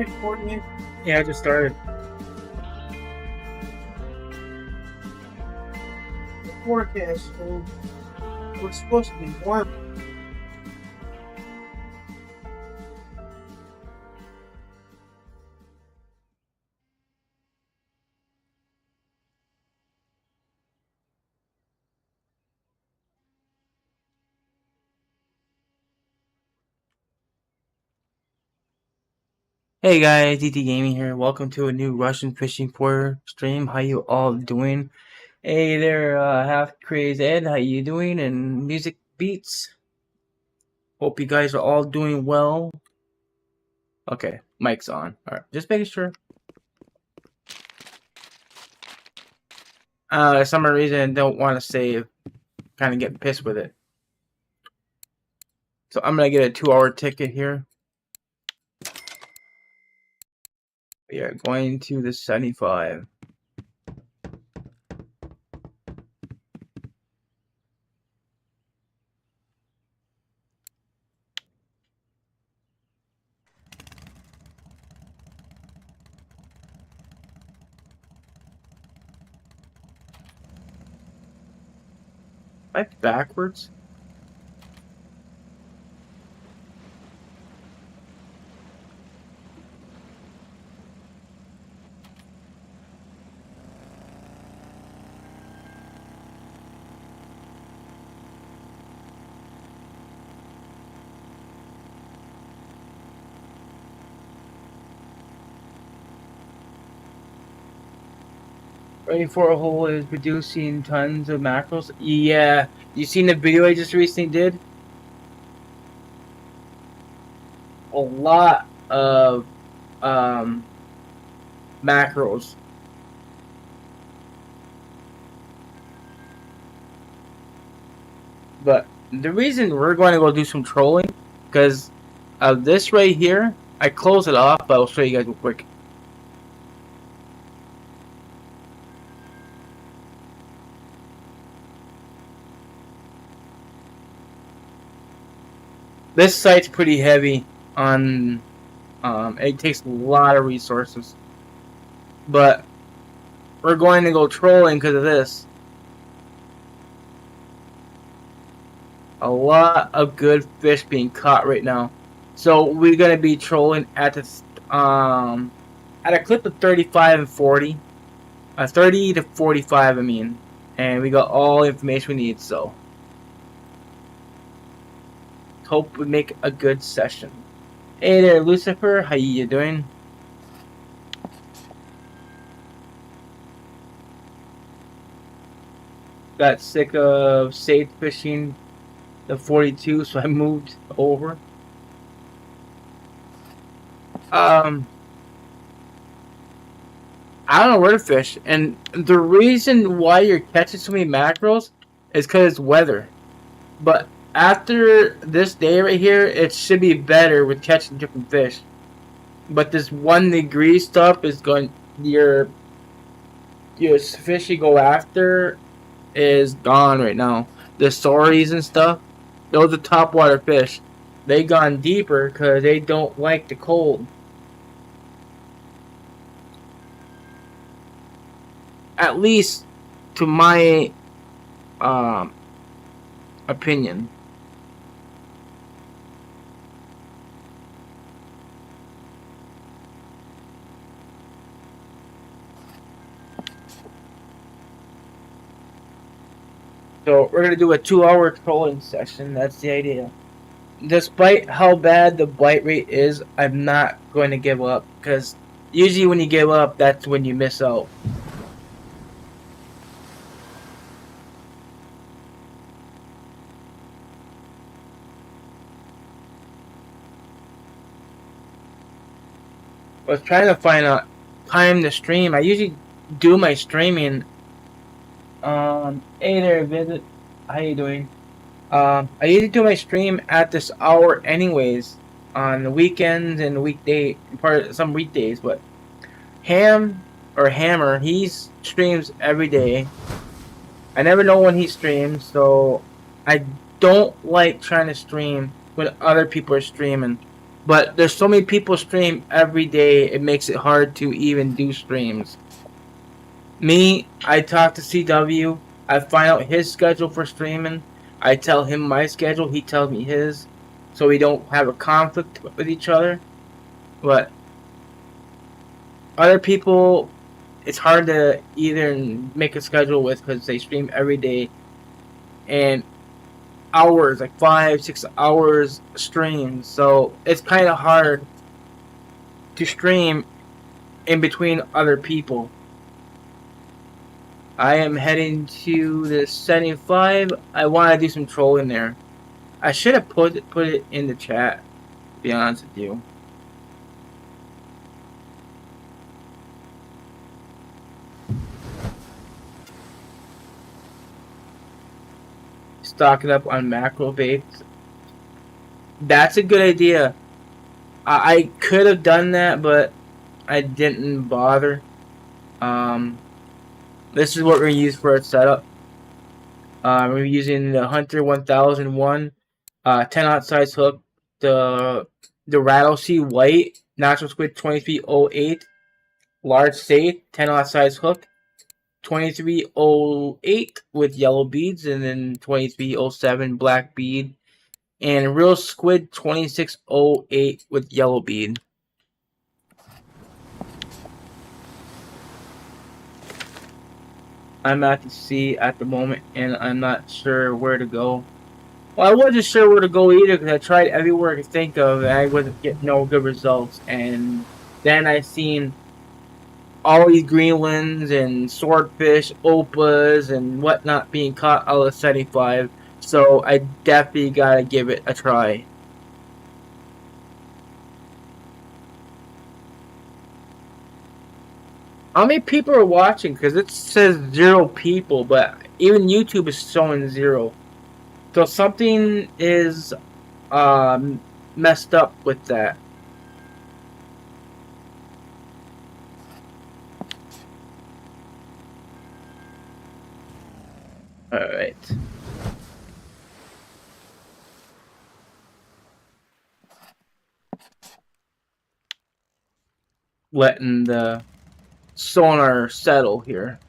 recording it? Yeah, I just started. The forecast, so we're supposed to be warm. Hey guys, DT Gaming here. Welcome to a new Russian Fishing 4 stream. How you all doing? Hey there, Half Crazy Ed. How you doing? And Music Beats. Hope you guys are all doing well. Okay, mic's on. Alright, just making sure. For some reason, I don't want to save. Kind of get pissed with it. So I'm going to get a 2-hour ticket here. We are going to the 75. Am I backwards? Ready for a hole is producing tons of mackerels. Yeah, you seen the video I just recently did? A lot of mackerels. But the reason we're going to go do some trolling, because of this right here, I close it off, but I'll show you guys real quick. This site's pretty heavy on, it takes a lot of resources. But we're going to go trolling because of this. A lot of good fish being caught right now. So we're going to be trolling at the, at a clip of 35 and 40. 30 to 45, I mean. And we got all the information we need, so. Hope we make a good session. Hey there, Lucifer. How you doing? Got sick of safe fishing the 42, so I moved over. I don't know where to fish, and the reason why you're catching so many mackerels is because it's weather. But after this day right here, it should be better with catching different fish. But this 1 degree stuff is going, your fish you go after is gone right now. The sorries and stuff, those are top water fish. They gone deeper because they don't like the cold. At least to my opinion. So we're gonna do a 2-hour trolling session. That's the idea. Despite how bad the bite rate is, I'm not going to give up, because usually when you give up, that's when you miss out. I was trying to find a time to stream. I usually do my streaming. Hey there, Visit. How you doing? I usually do my stream at this hour anyways, on the weekends and weekday, some weekdays, but Hammer, he streams every day. I never know when he streams, so I don't like trying to stream when other people are streaming. But there's so many people stream every day, it makes it hard to even do streams. Me, I talk to CW. I find out his schedule for streaming. I tell him my schedule. He tells me his, so we don't have a conflict with each other. But other people, it's hard to either make a schedule with because they stream every day and hours, like 5, 6 hours stream. So it's kind of hard to stream in between other people. I am heading to the setting 5. I want to do some trolling there. I should have put it in the chat, to be honest with you. Stocking up on macro baits. That's a good idea. I could have done that, but I didn't bother. This is what we're going to use for our setup. We're using the Hunter 1001, 10-aught size hook, the Rattlesea White, Natural Squid 2308, large safe, 10-aught size hook, 2308 with yellow beads, and then 2307 black bead, and real squid 2608 with yellow bead. I'm at the sea at the moment, and I'm not sure where to go. Well, I wasn't sure where to go either because I tried everywhere I could think of, and I wasn't getting no good results. And then I seen all these greenlands and swordfish, opas, and whatnot being caught out of 75. So I definitely gotta give it a try. How many people are watching? Because it says 0 people, but even YouTube is showing 0. So something is messed up with that. Alright. Letting the sonar settle here.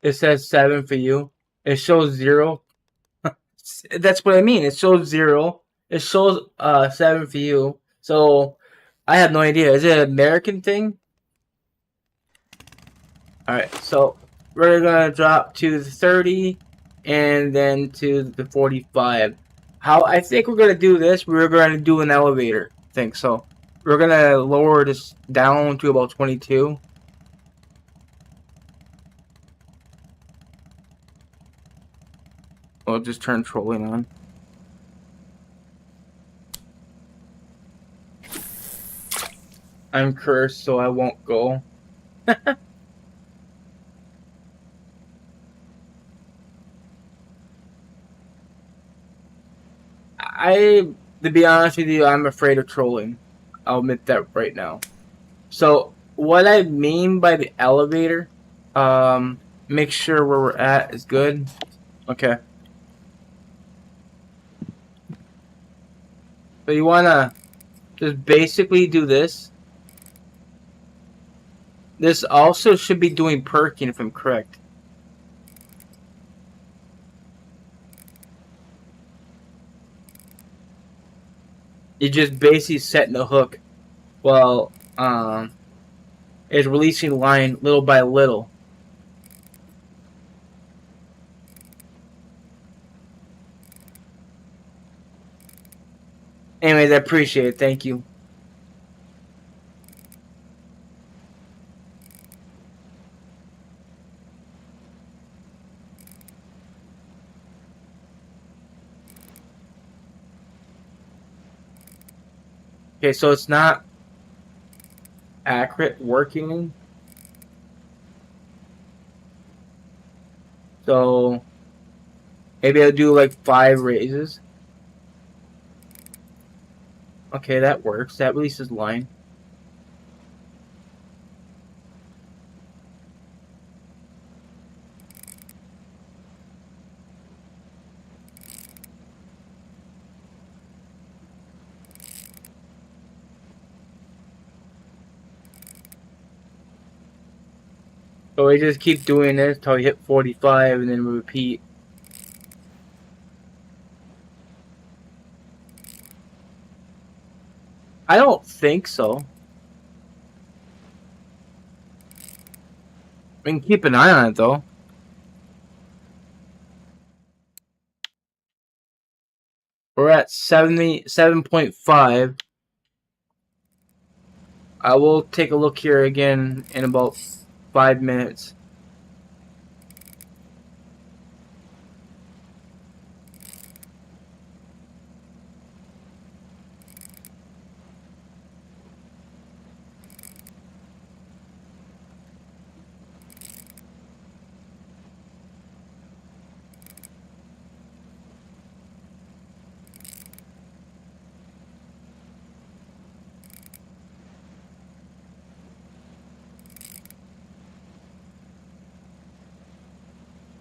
It says 7 for you. It shows 0. That's what I mean. It shows 0. It shows 7 for you. So I have no idea. Is it an American thing? Alright, so we're gonna drop to the 30 and then to the 45. How I think we're gonna do this, we're gonna do an elevator thing. So we're gonna lower this down to about 22. We'll just turn trolling on. I'm cursed, so I won't go. To be honest with you, I'm afraid of trolling. I'll admit that right now. So what I mean by the elevator, make sure where we're at is good. Okay. So you wanna just basically do this. This also should be doing perking if I'm correct. You're just basically setting the hook while it's releasing line little by little. Anyways, I appreciate it. Thank you. Okay, so it's not accurate working. So maybe I'll do like 5 raises. Okay, that works. That releases line. So we just keep doing this till we hit 45 and then we repeat. I don't think so. We can keep an eye on it though. We're at 77.5. I will take a look here again in about 5 minutes.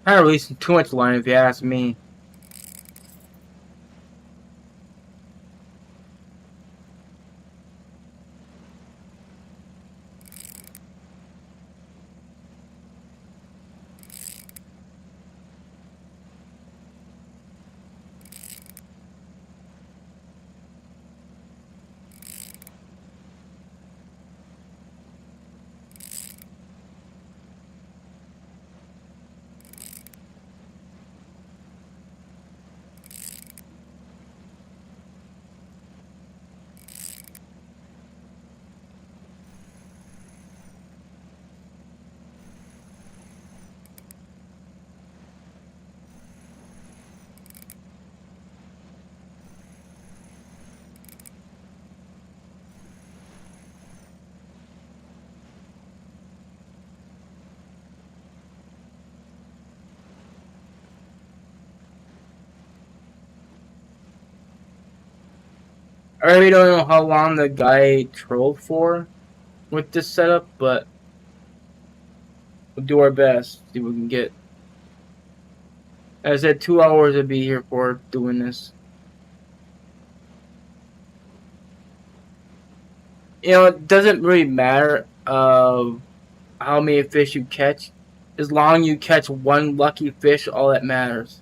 Kind of releasing too much line if you ask me. I really don't know how long the guy trolled for with this setup, but we'll do our best. See what we can get. As I said, 2 hours to be here for doing this. You know, it doesn't really matter how many fish you catch. As long as you catch one lucky fish, all that matters.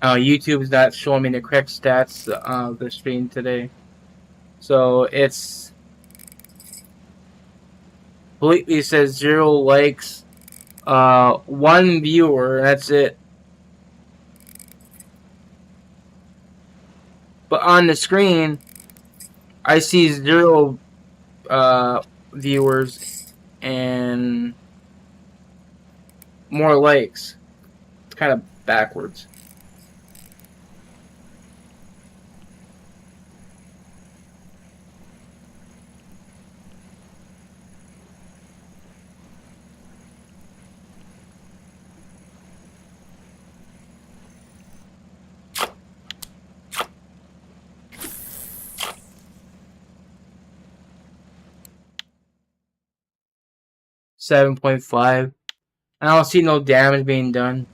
YouTube's not showing me the correct stats of the stream today. So it's completely says 0 likes, 1 viewer, that's it. But on the screen, I see 0 viewers and more likes. It's kind of backwards. $7.5. I don't see no damage being done.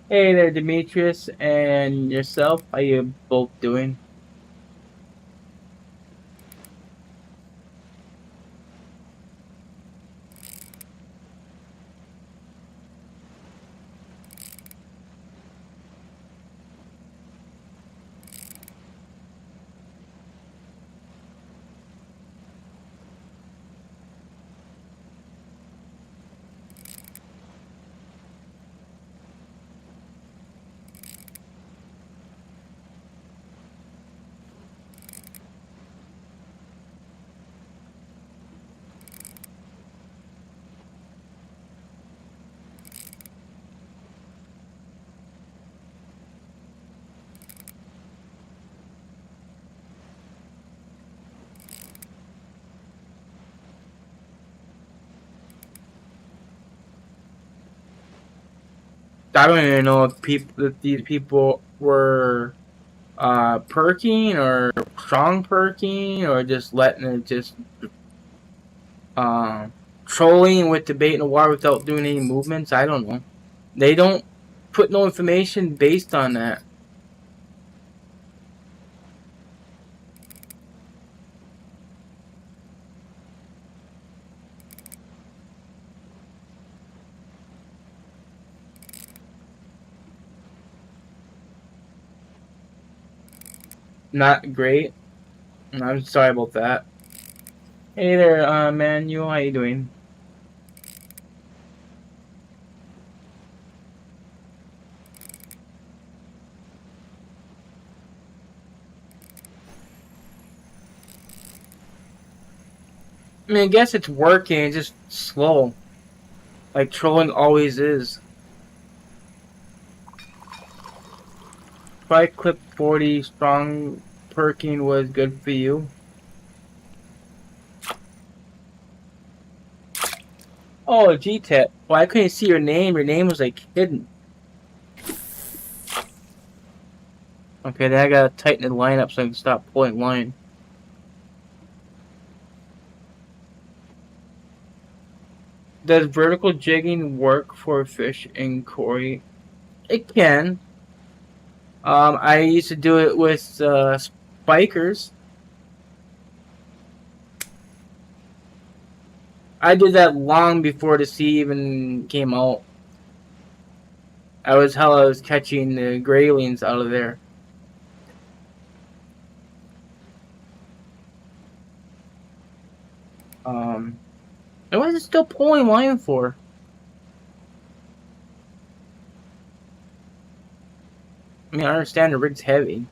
Hey there, Demetrius, and yourself. How you both doing? I don't even know if these people were perking or strong perking or just letting it just um trolling with debate in the water without doing any movements. I don't know. They don't put no information based on that. Not great. I'm sorry about that. Hey there, Manuel. How you doing? I mean, I guess it's working. It's just slow, like trolling always is. Try clip 40 strong perking was good for you. Oh, G-Tech. Well, I couldn't see your name. Your name was like hidden. Okay, then I gotta tighten the line up so I can stop pulling line. Does vertical jigging work for fish in Cory? It can. I used to do it with spikers. I did that long before the sea even came out. I was catching the graylings out of there. Um, and why is it still pulling line for? I mean, I understand the rig's heavy.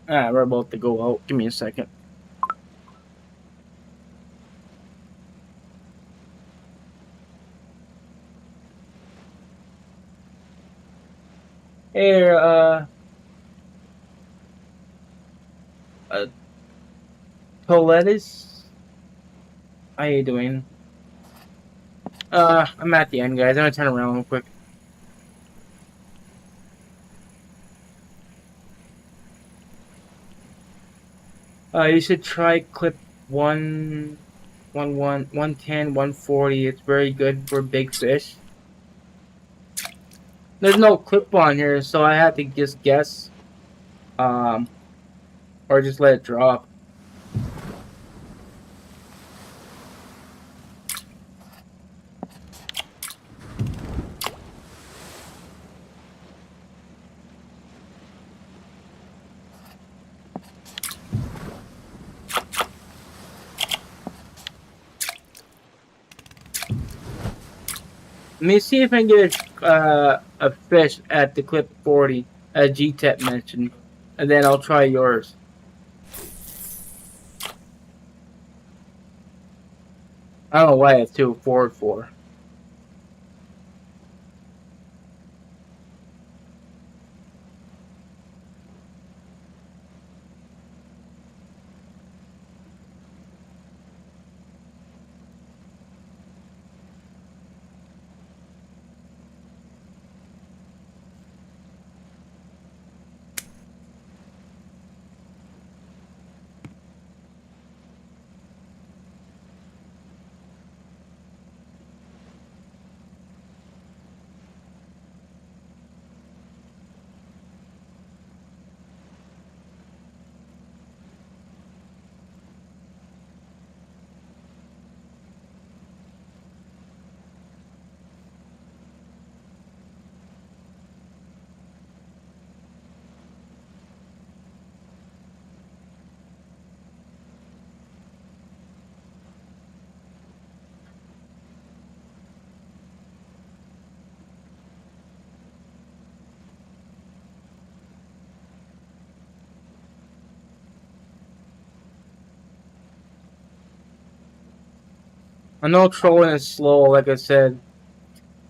Ah, we're about to go out. Give me a second. Hey there, uh, Toletis. How you doing? I'm at the end, guys. I'm gonna turn around real quick. You should try clip 110, 140. It's very good for big fish. There's no clip on here, so I have to just guess. Um, or just let it drop. Let me see if I can get a fish at the clip 40, as G-Tech mentioned, and then I'll try yours. I don't know why it's too forward for. I know trolling is slow, like I said,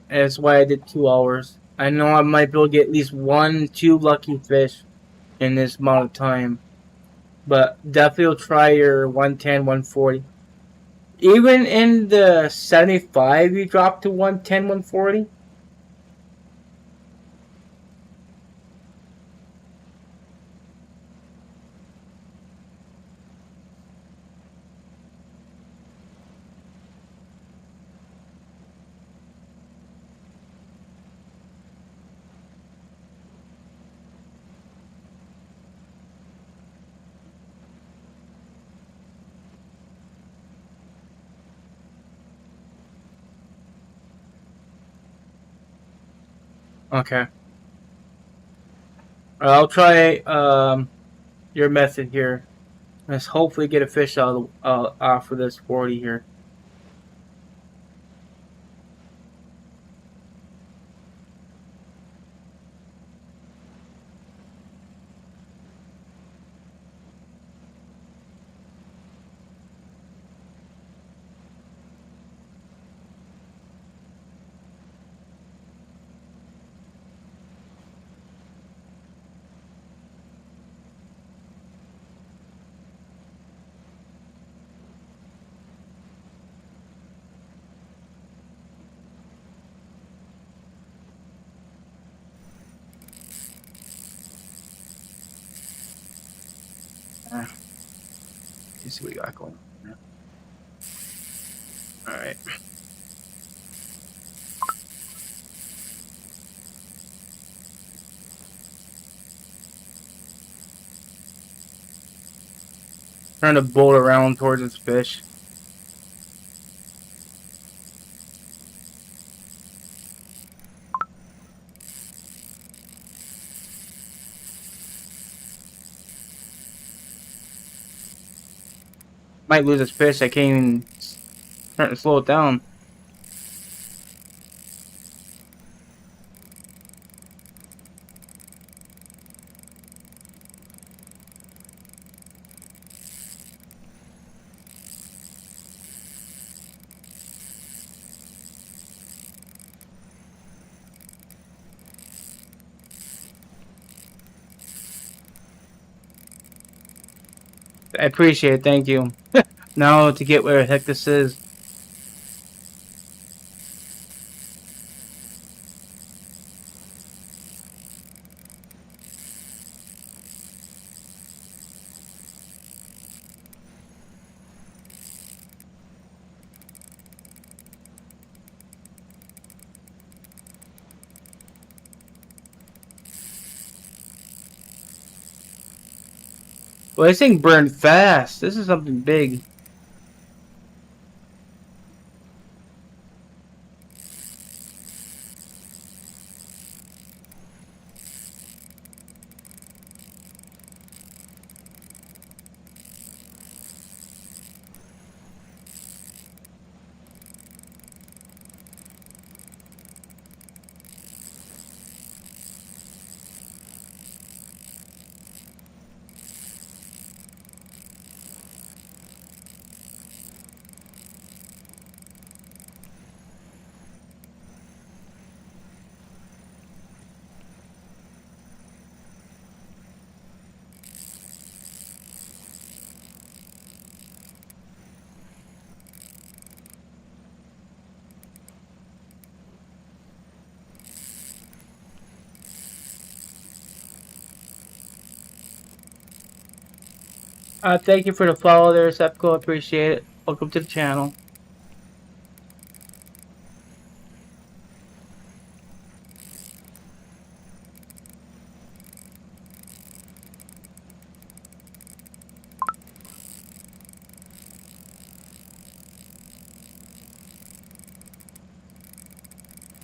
and that's why I did 2 hours. I know I might be able to get at least 1, 2 lucky fish in this amount of time, but definitely will try your 110, 140. Even in the 75, you drop to 110, 140. Okay. I'll try your method here. Let's hopefully get a fish out off of this 40 here. Let's see what we got going on. All right. Trying to bolt around towards this fish. Might lose this fish. I can't even trying to slow it down. I appreciate it. Thank you. Now to get where the heck this is. Well, this thing burned fast. This is something big. Thank you for the follow there, Sepco. Appreciate it. Welcome to the channel.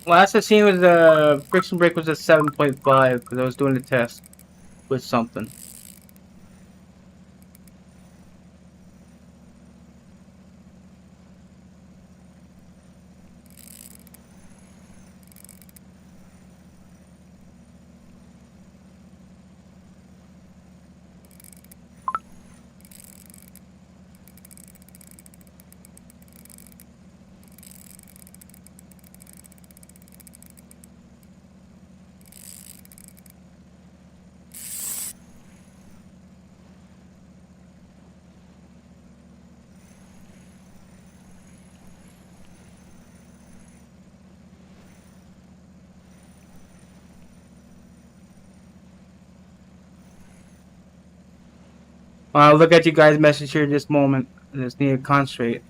Last I seen was the friction break was a 7.5 because I was doing the test with something. Look at you guys' message here this moment. I just need to concentrate.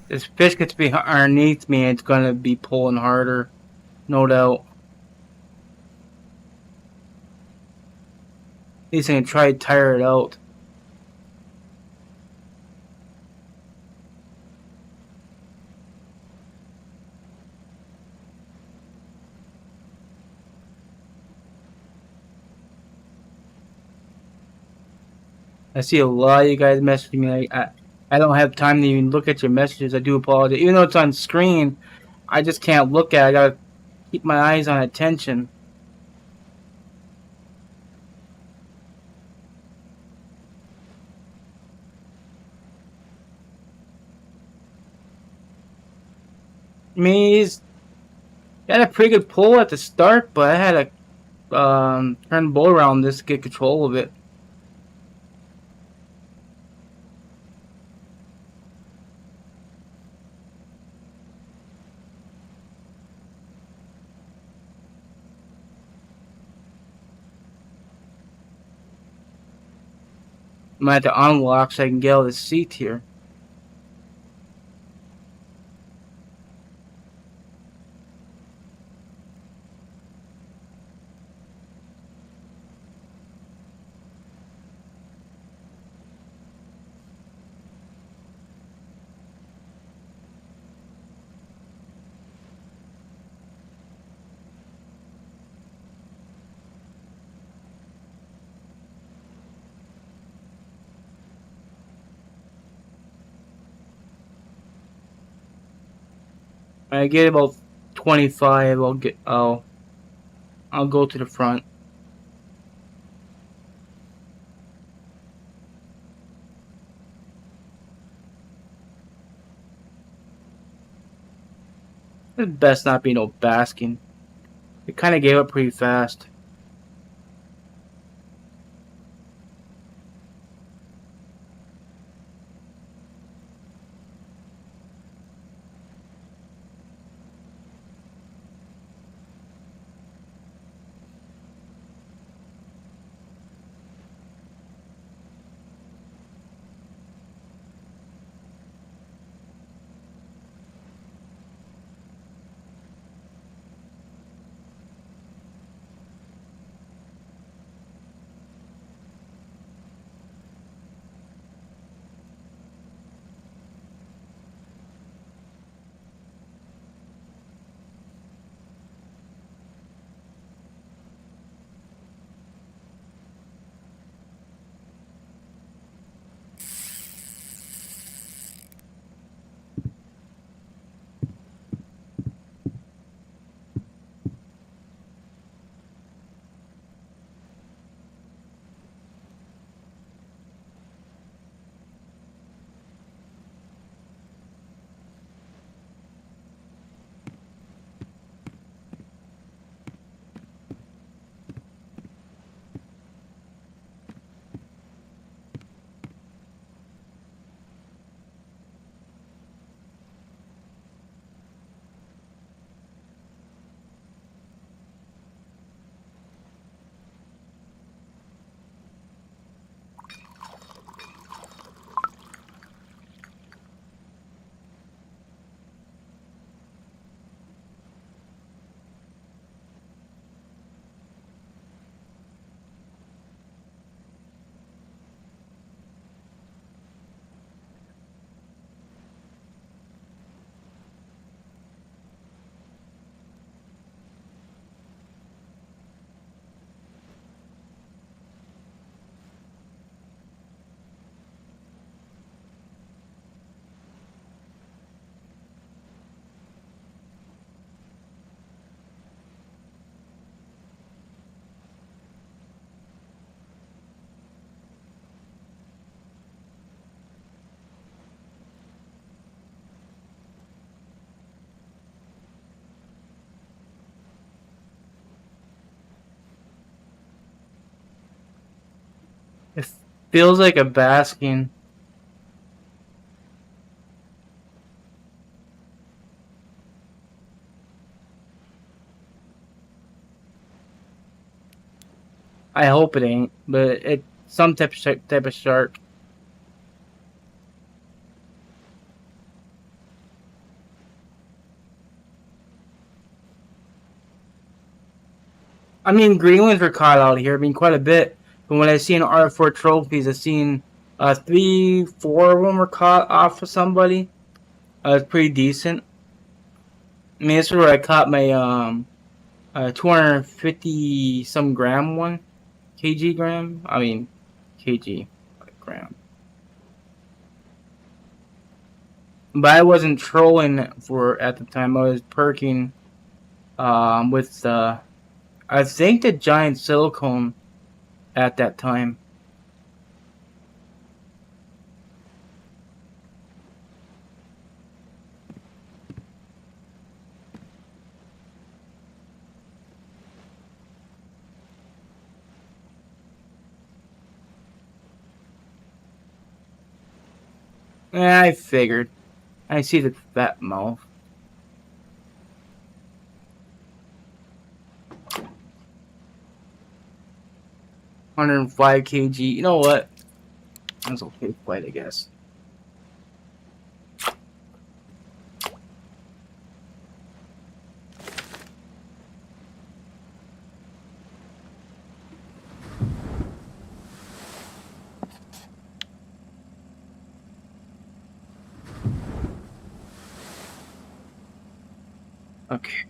This fish gets be underneath me, it's gonna be pulling harder, no doubt. At least I can try to tire it out. I see a lot of you guys messaging me. I don't have time to even look at your messages. I do apologize. Even though it's on screen, I just can't look at it. I gotta keep my eyes on attention. I mean, he's got a pretty good pull at the start, but I had to turn the boat around this to get control of it. I'm gonna have to unlock so I can get out of the seat here. I get about 25. I'll go to the front. It's best not be no basking. It kind of gave up pretty fast. It feels like a basking. I hope it ain't, but it's some type of shark. I mean, green ones were caught out here. I mean, quite a bit. But when I seen R4 trophies, I seen 3, 4 of them were caught off of somebody. It's pretty decent. I mean, this is where I caught my 250 some gram one, kg. I mean, kg, gram. But I wasn't trolling for at the time. I was perking with I think the giant silicone at that time. I figured. I see the fat mouth. $105 kg. You know what? That's okay fight, I guess. Okay.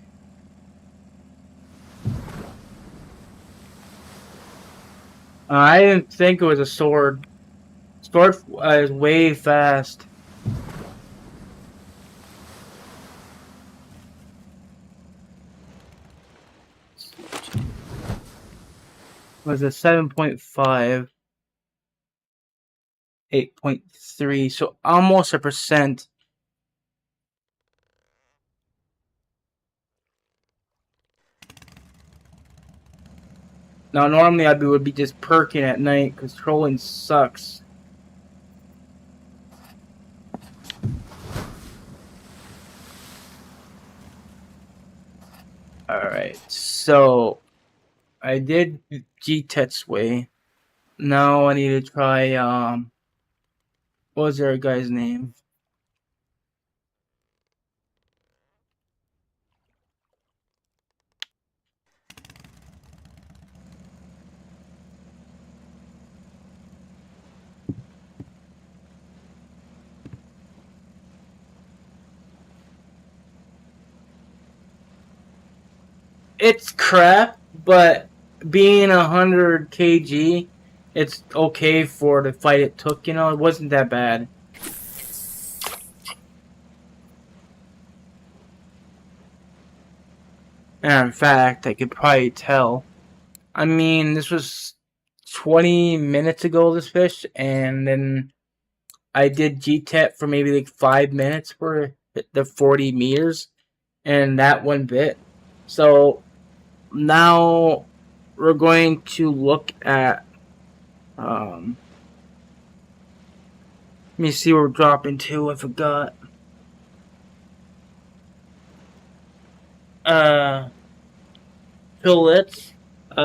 I didn't think it was a sword. Sword is way fast. was a 7.5, 8.3, so almost a percent. Now, normally would be just perking at night because trolling sucks. Alright, so I did G-Tet's way. Now I need to try, what was their guy's name? It's crap, but being 100 kg, it's okay for the fight it took, you know? It wasn't that bad. And in fact, I could probably tell. I mean, this was 20 minutes ago, this fish, and then I did G-Tet for maybe like 5 minutes for the 40 meters, and that one bit. So now we're going to look at, let me see where we're dropping to, I forgot. Fillets,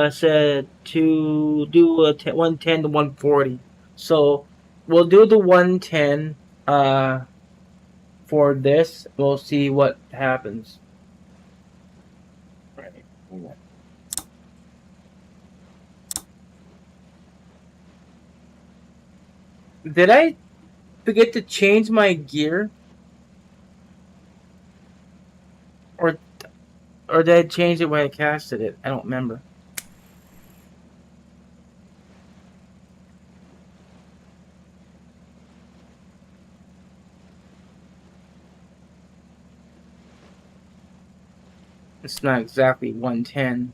said to do a 110 to 140. So we'll do the 110, for this. We'll see what happens. Right. Did I forget to change my gear? Or did I change it when I casted it? I don't remember. It's not exactly 110.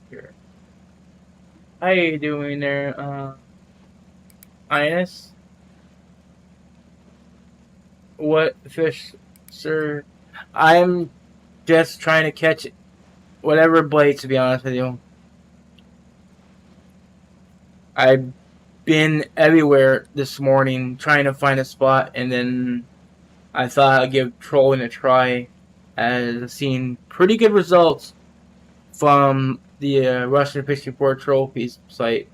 Here. How you doing there, Ines? What fish, sir? I'm just trying to catch whatever bites, to be honest with you. I've been everywhere this morning trying to find a spot, and then I thought I'd give trolling a try, as I've seen pretty good results from the Russian Fishing for Trophies site.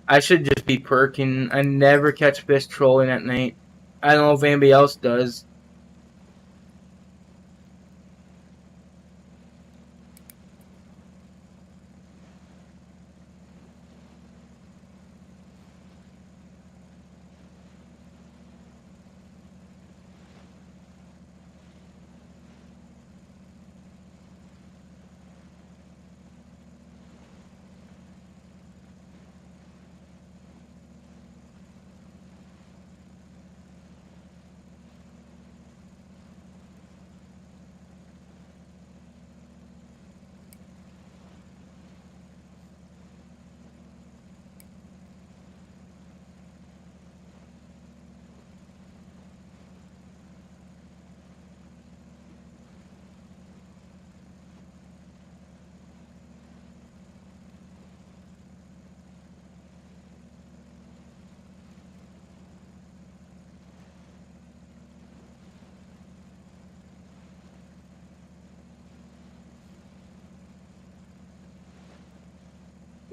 I should just be perking. I never catch fish trolling at night. I don't know if anybody else does.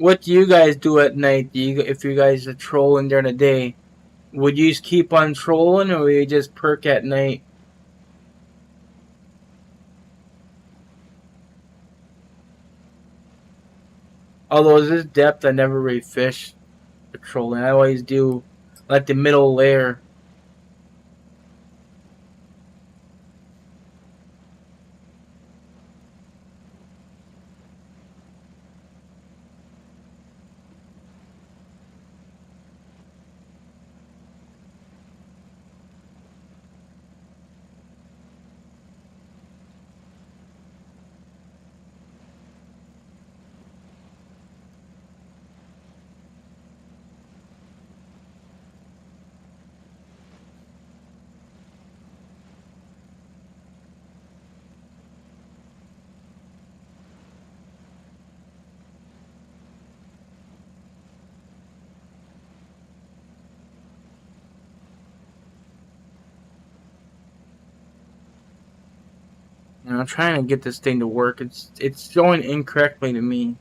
what do you guys do at night? If you guys are trolling during the day, would you just keep on trolling, or would you just perk at night? Although this depth, I never really fish for trolling. I always do like the middle layer. And I'm trying to get this thing to work. It's going incorrectly to me.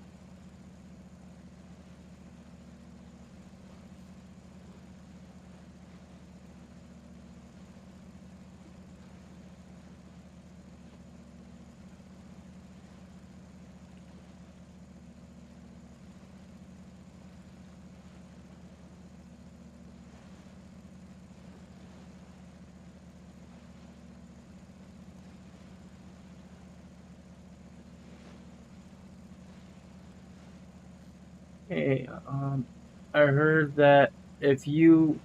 Hey, I heard that if you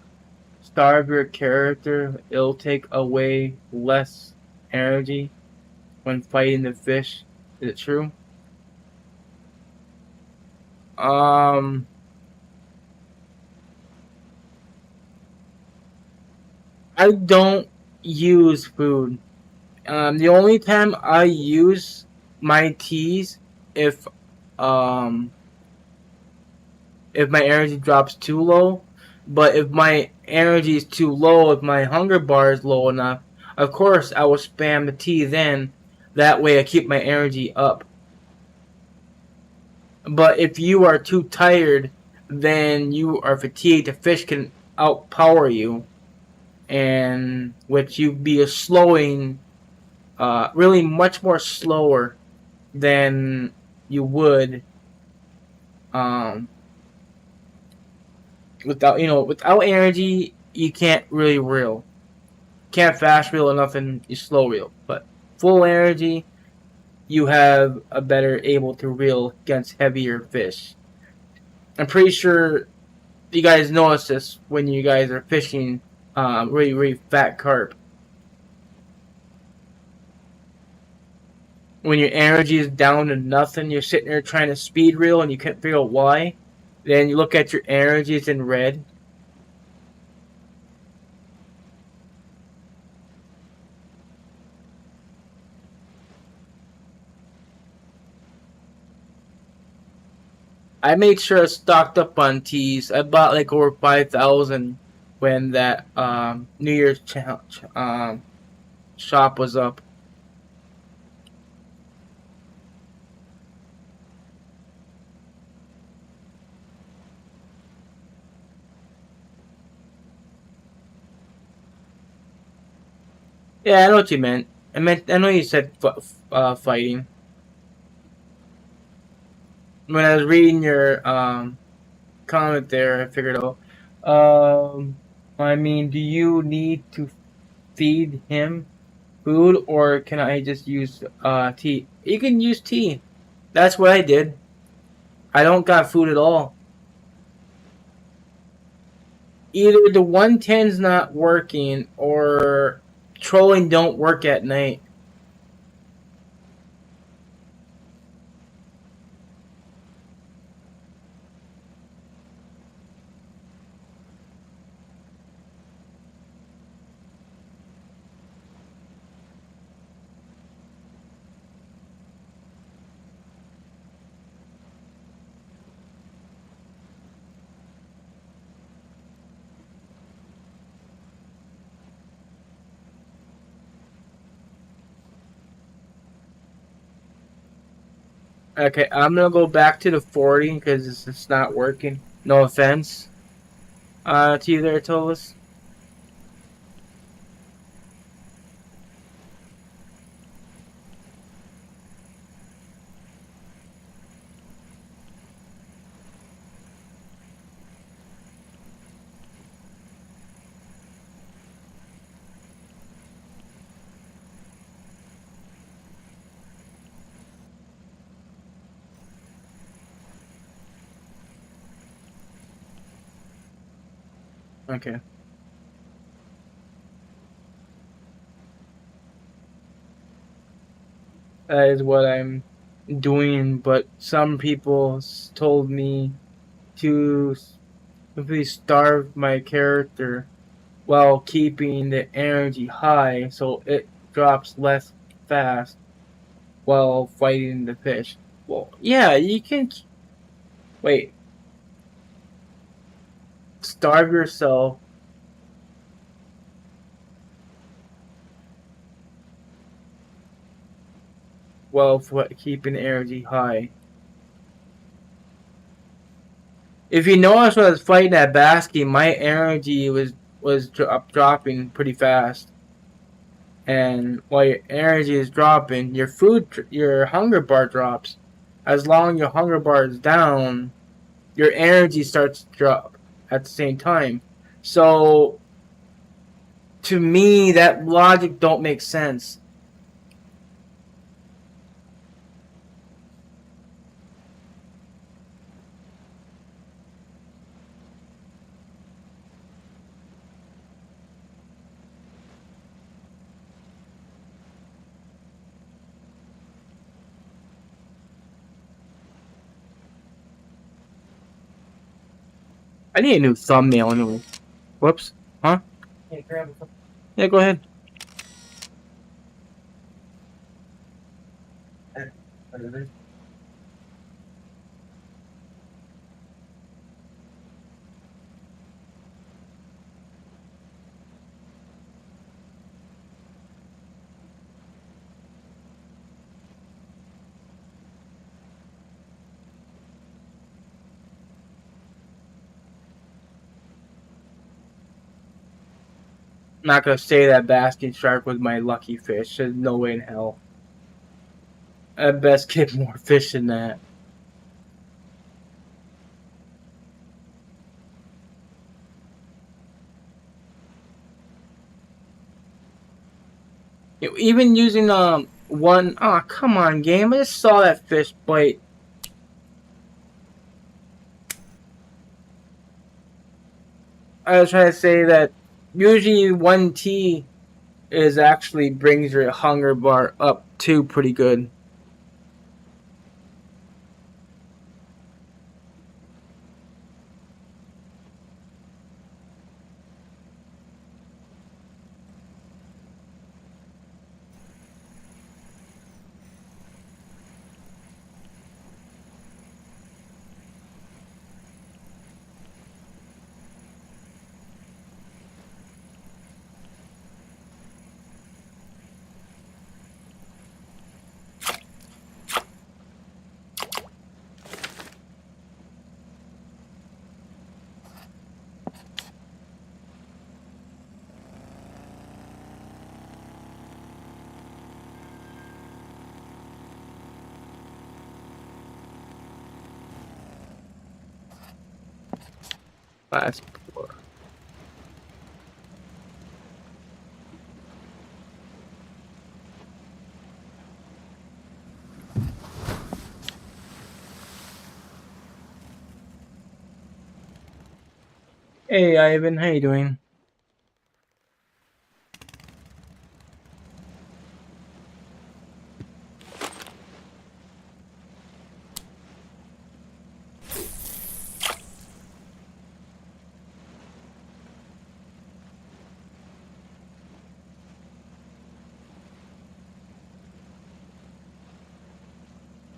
starve your character, it'll take away less energy when fighting the fish. Is it true? Um, I don't use food. The only time I use my teas if um if my energy drops too low. But if my energy is too low, if my hunger bar is low enough, of course I will spam the tea then. That way I keep my energy up. But if you are too tired, then you are fatigued. The fish can outpower you, and which you be a slowing, really much more slower than you would um, without without energy. You can't really reel. Can't fast reel or nothing. You slow reel, but full energy, you have a better able to reel against heavier fish. I'm pretty sure you guys notice this when you guys are fishing really, really fat carp. When your energy is down to nothing, you're sitting there trying to speed reel and you can't figure out why. Then you look at your energy, it's in red. I made sure I stocked up on teas. I bought like over 5,000 when that New Year's shop was up. Yeah, I know what you meant. I know you said fighting. When I was reading your comment there, I figured out. I mean, do you need to feed him food, or can I just use tea? You can use tea. That's what I did. I don't got food at all. Either the 110's not working, or trolling don't work at night. Okay, I'm gonna go back to the 40 because it's not working. No offense. To you there, Tolis. Okay, that is what I'm doing. But some people told me to simply starve my character while keeping the energy high, so it drops less fast while fighting the fish. Well, yeah, you can. Wait, starve yourself while keeping energy high. If you notice when I was fighting that basket, my energy was dropping pretty fast. And while your energy is dropping, your hunger bar drops. As long as your hunger bar is down, your energy starts to drop at the same time. So to me, that logic don't make sense. I need a new thumbnail anyway. Whoops. Huh? Yeah, go ahead. I'm not gonna say that basking shark was my lucky fish. There's no way in hell. I best get more fish than that. Even using one, oh come on game, I just saw that fish bite. I was trying to say that usually 1T is actually brings your hunger bar up too pretty good. Last four. Hey Ivan, how you doing?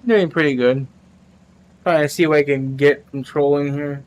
Doing pretty good. Trying to see if I can get control in here.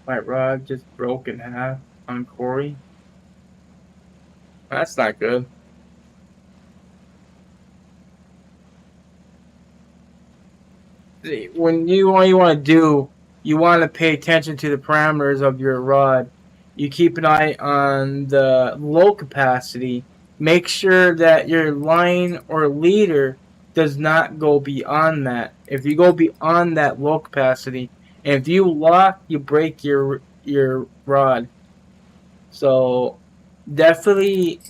My rod just broke in half on Corey. That's not good. When you what you want to do, you want to pay attention to the parameters of your rod. You keep an eye on the low capacity. Make sure that your line or leader does not go beyond that. If you go beyond that low capacity, and if you lock, you break your rod. So definitely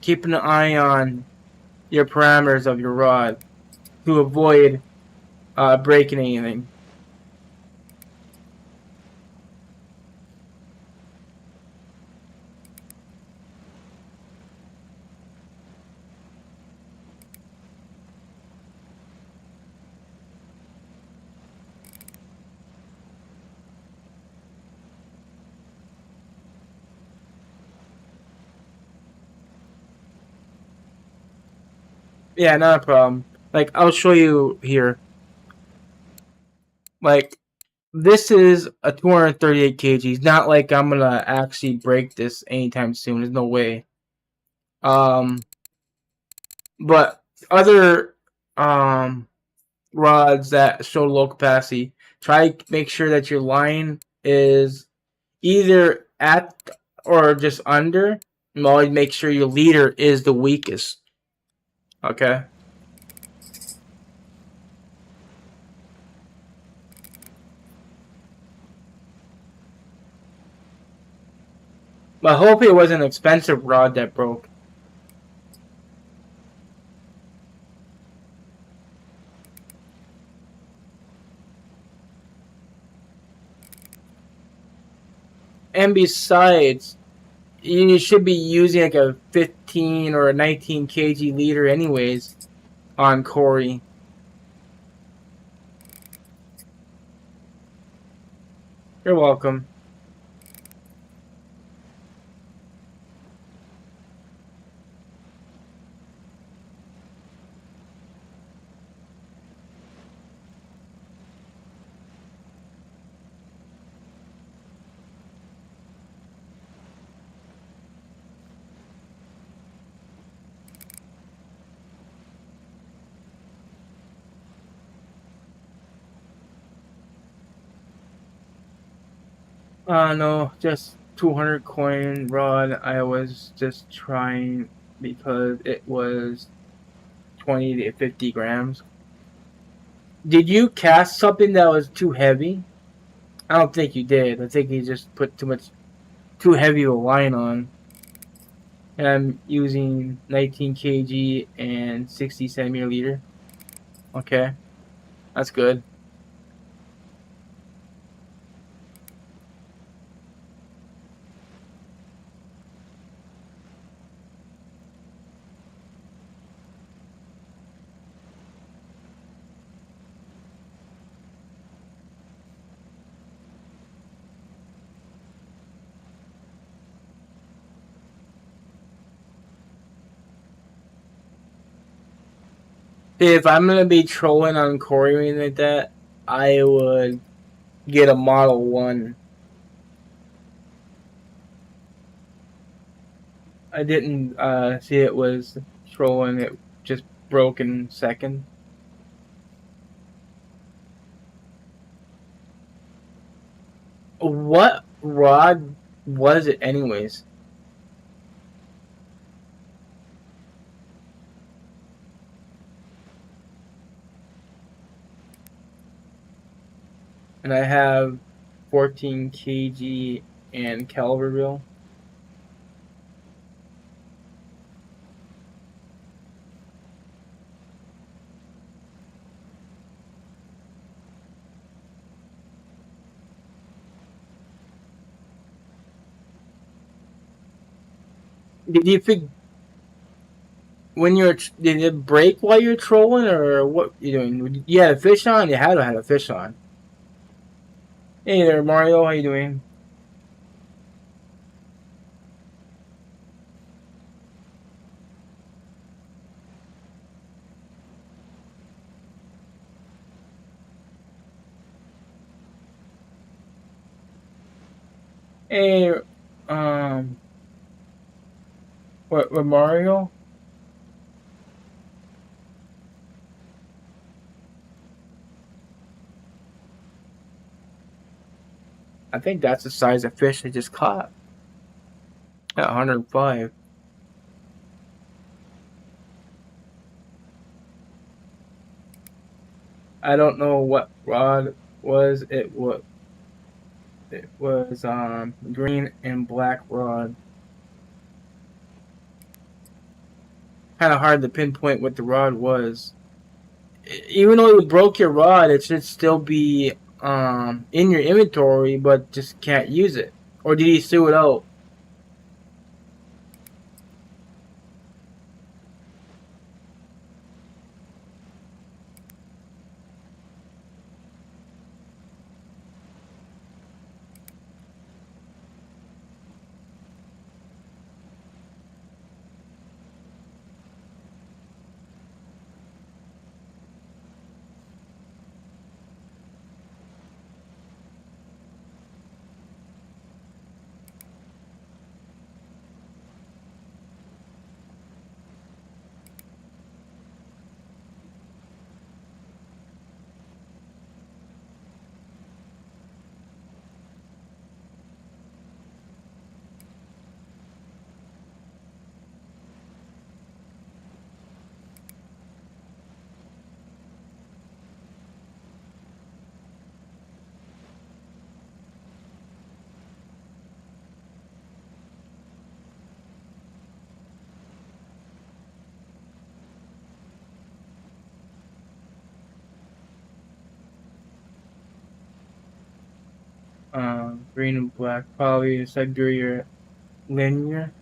keep an eye on your parameters of your rod to avoid breaking anything. Yeah, not a problem. Like, I'll show you here. Like, this is a 238 kg. Not like I'm gonna actually break this anytime soon. There's no way. Um, but other rods that show low capacity, try to make sure that your line is either at or just under. And always make sure your leader is the weakest. Okay. But I hope it was an expensive rod that broke. And besides, you should be using like a 15 or a 19 kg leader anyways on Corey. You're welcome. No, just 200 coin rod. I was just trying because it was 20 to 50 grams. Did you cast something that was too heavy? I don't think you did. I think you just put too heavy of a line on. And I'm using 19 kg and 60 centimeter leader. Okay, that's good. If I'm gonna be trolling on Corey or anything like that, I would get a Model 1. I didn't see it was trolling, it just broke in second. What rod was it anyways? And I have 14 kg and Calverville. Did you think when did it break while you're trolling or what you doing? You had a fish on? You had to have a fish on. Hey there, Mario. How you doing? Hey, um, what, Mario? I think that's the size of fish I just caught at 105. I don't know what rod was. It was green and black rod. Kind of hard to pinpoint what the rod was. Even though you broke your rod, it should still be in your inventory, but just can't use it. Or did he sue it out? Green and black, probably Siberia linear.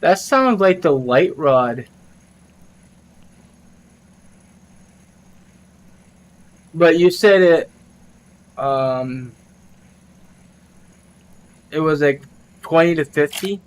That sounds like the light rod, but you said it was like 20 to 50.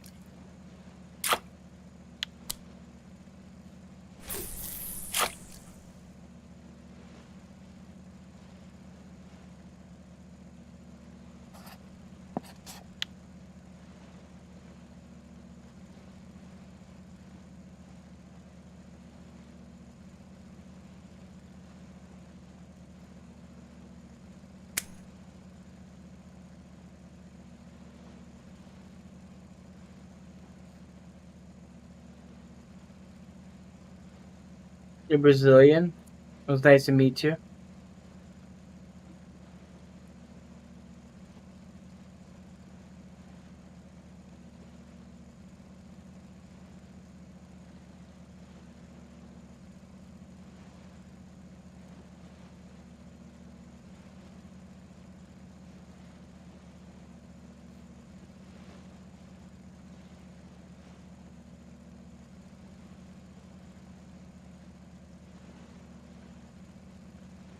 You're Brazilian. It was nice to meet you.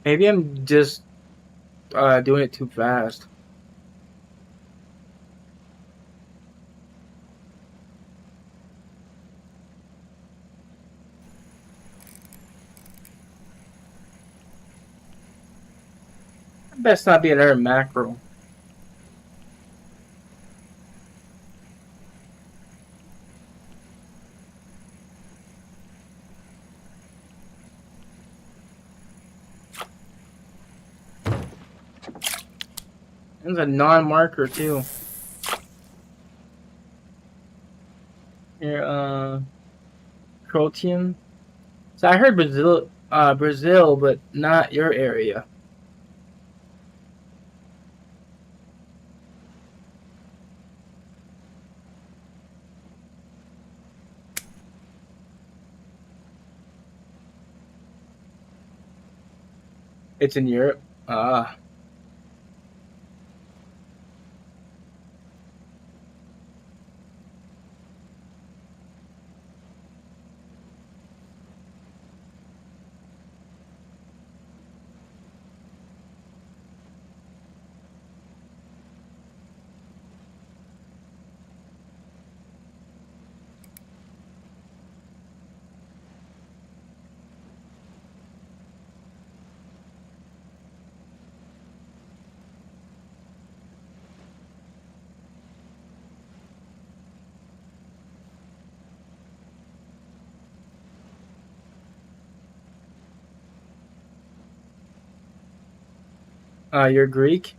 Maybe I'm just doing it too fast. Best not be another macro. It's a non-marker too. Here, Croatian. So I heard Brazil, but not your area. It's in Europe. Ah, You're Greek?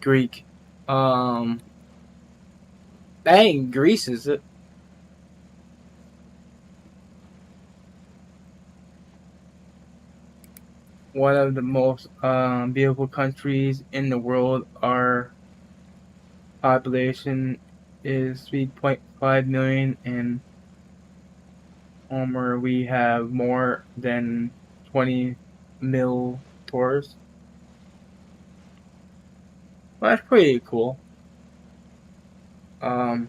Greek. Um, that ain't Greece, is it? One of the most beautiful countries in the world. Our population is 3.5 million, and Homer, we have more than 20 mil tourists. Well, that's pretty cool. Um,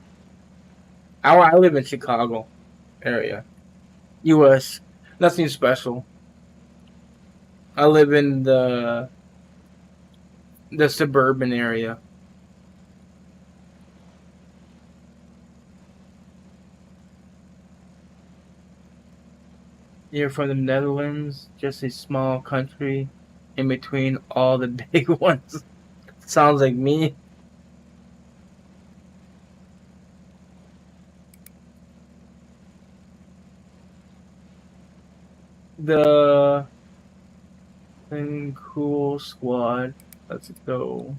I live in Chicago area, U.S. Nothing special. I live in the suburban area. You're from the Netherlands, just a small country in between all the big ones. Sounds like me. The cool squad. Let's go.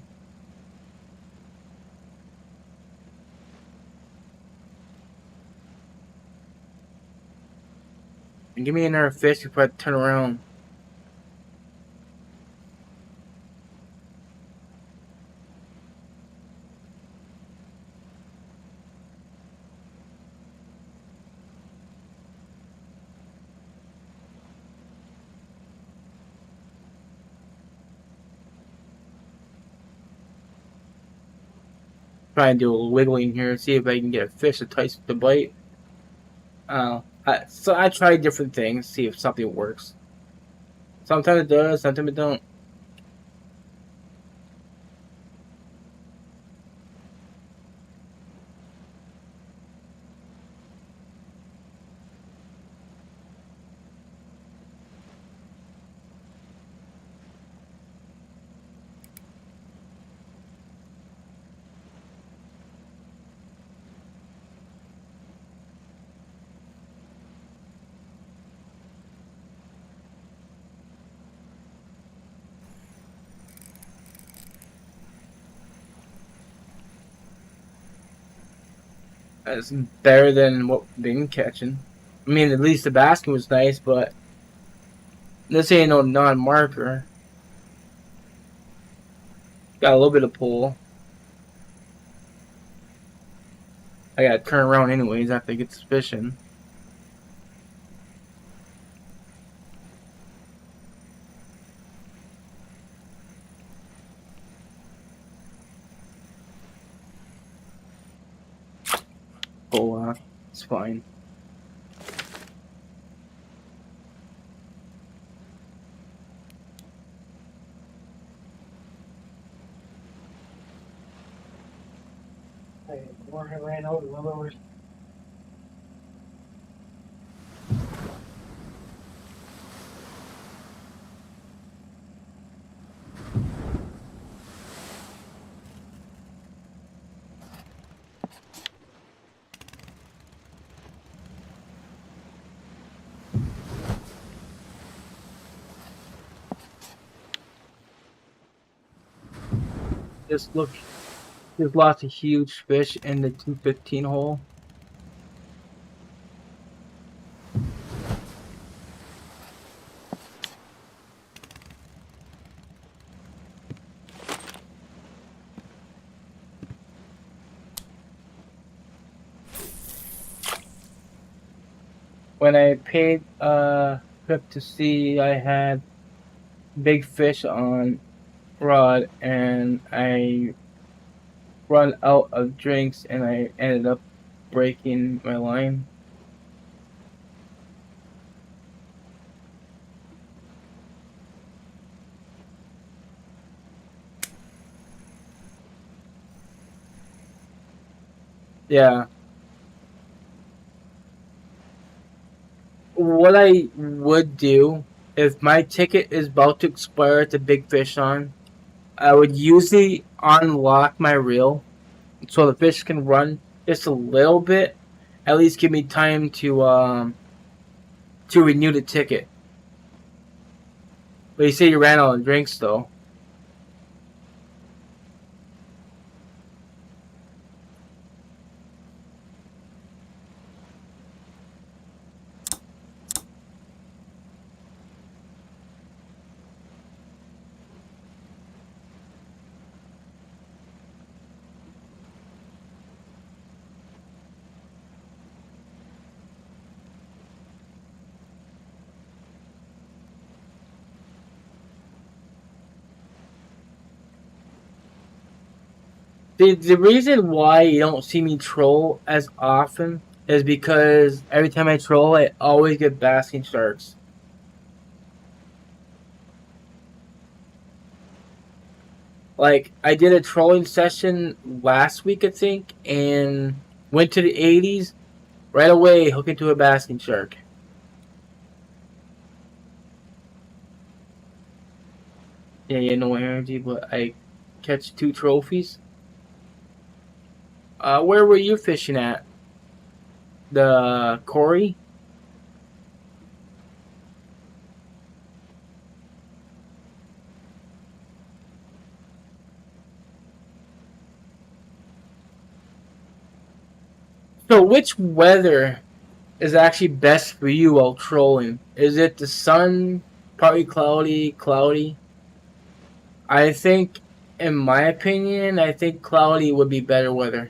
And give me another fish if I turn around. Try and do a little wiggling here and see if I can get a fish to entice the bite. So I try different things, see if something works. Sometimes it does, sometimes it don't. It's better than what we've been catching. I mean, at least the basket was nice, but this ain't no non-marker. Got a little bit of pull. I gotta turn around anyways after I get this fishing. Oh, it's fine. Hey, Morgan ran out of other. Just look, there's lots of huge fish in the 215 hole. When I paid trip to sea, I had big fish on rod, and I run out of drinks, and I ended up breaking my line. Yeah. What I would do if my ticket is about to expire at the big fish on, I would usually unlock my reel so the fish can run just a little bit. At least give me time to renew the ticket. But you say you ran out of drinks though. The reason why you don't see me troll as often is because every time I troll, I always get basking sharks. Like I did a trolling session last week, I think, and went to the 80s right away, hook into a basking shark. Yeah, no energy, but I catch 2 trophies. Where were you fishing at? The Corey? So which weather is actually best for you while trolling? Is it the sun, partly cloudy, cloudy? I think, in my opinion, I think cloudy would be better weather.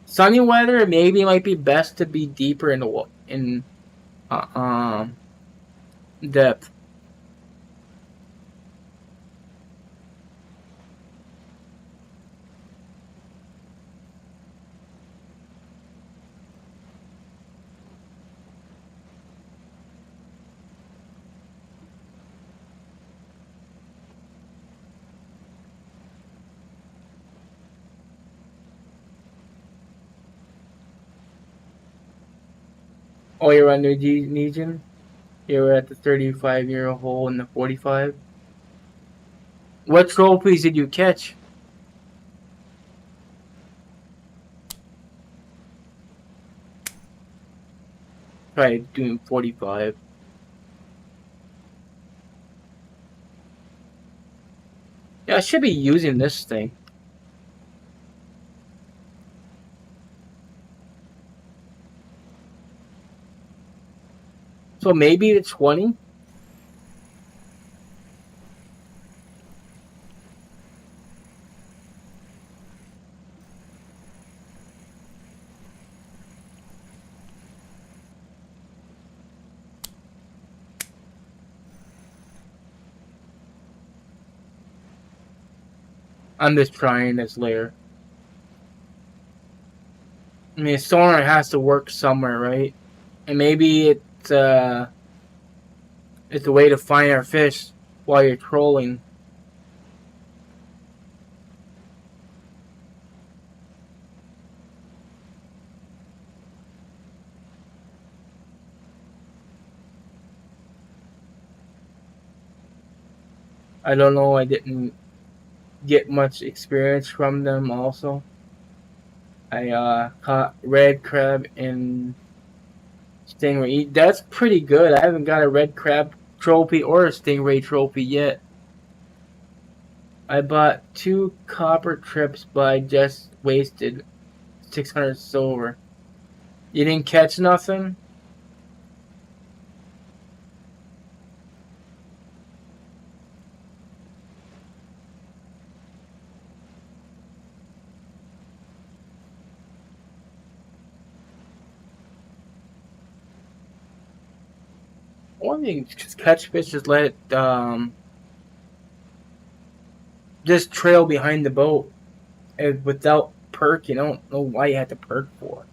Sunny weather maybe might be best to be deeper in the in uh, um depth. Oh, you're under Legion. You're at the 35-year hole in the 45. What trophies did you catch? Try doing 45. Yeah, I should be using this thing. So maybe the 20. I'm just trying this layer. I mean, sonar has to work somewhere, right? And maybe it's a way to find our fish while you're trolling. I don't know. I didn't get much experience from them. Also, I caught red crab and stingray. That's pretty good. I haven't got a red crab trophy or a stingray trophy yet. I bought 2 copper trips, but I just wasted 600 silver. You didn't catch nothing? One thing, just catch fish, just let it just trail behind the boat and without perk. You don't know why you had to perk for.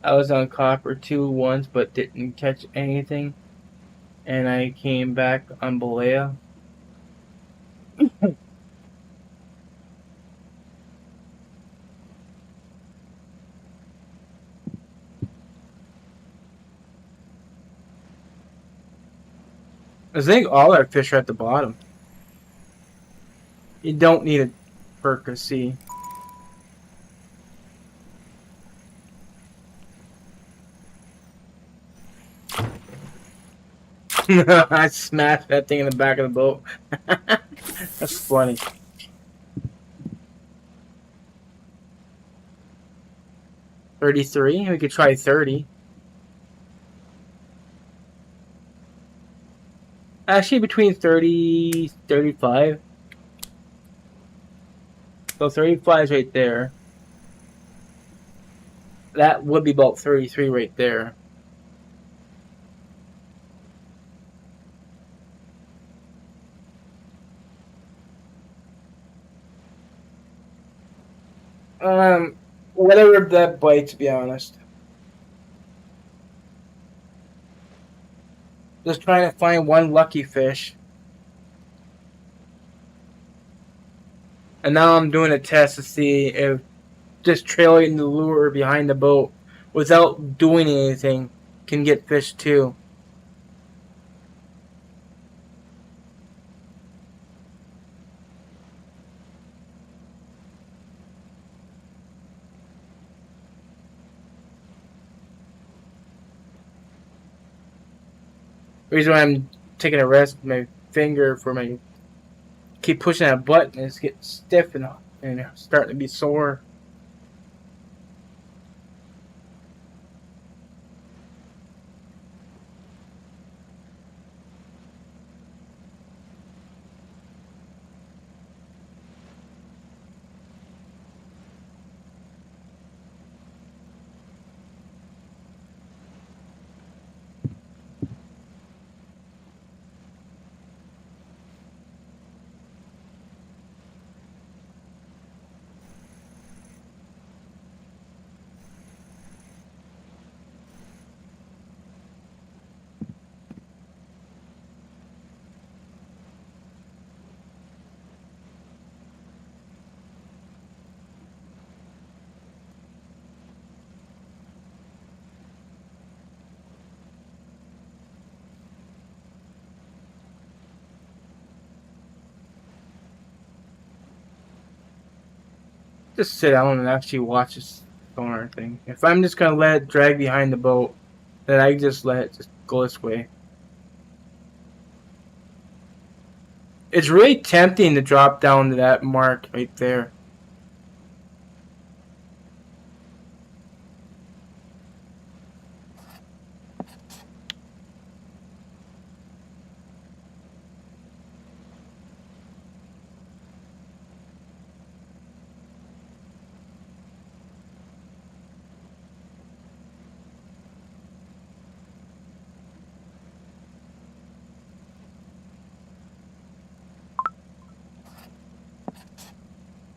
I was on copper 2 once, but didn't catch anything, and I came back on Balea. I think all our fish are at the bottom. You don't need a perk of C. I smashed that thing in the back of the boat. That's funny. 33? We could try 30. Actually, between 30, 35. So 35 is right there. That would be about 33 right there. Whatever that bites, to be honest. Just trying to find one lucky fish. And now I'm doing a test to see if just trailing the lure behind the boat without doing anything can get fish too. The reason why I'm taking a rest with my finger for my keep pushing that button is getting stiff and starting to be sore. Just sit down and actually watch this sonar thing. If I'm just gonna let it drag behind the boat, then I just let it just go this way. It's really tempting to drop down to that mark right there.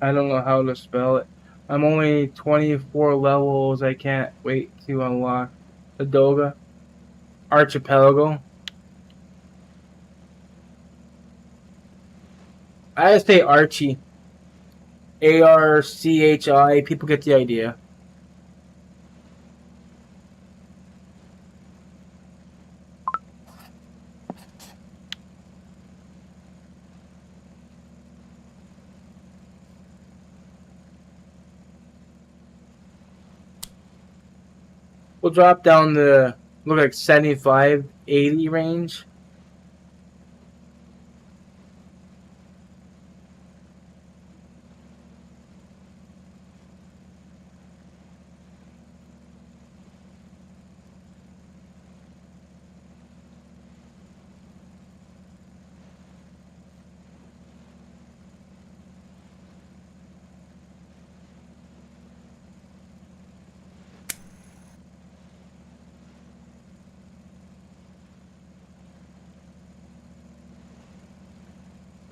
I don't know how to spell it. I'm only 24 levels. I can't wait to unlock the Doga Archipelago. I say Archie. Archi. People get the idea. We'll drop down the look like 75, 80 range.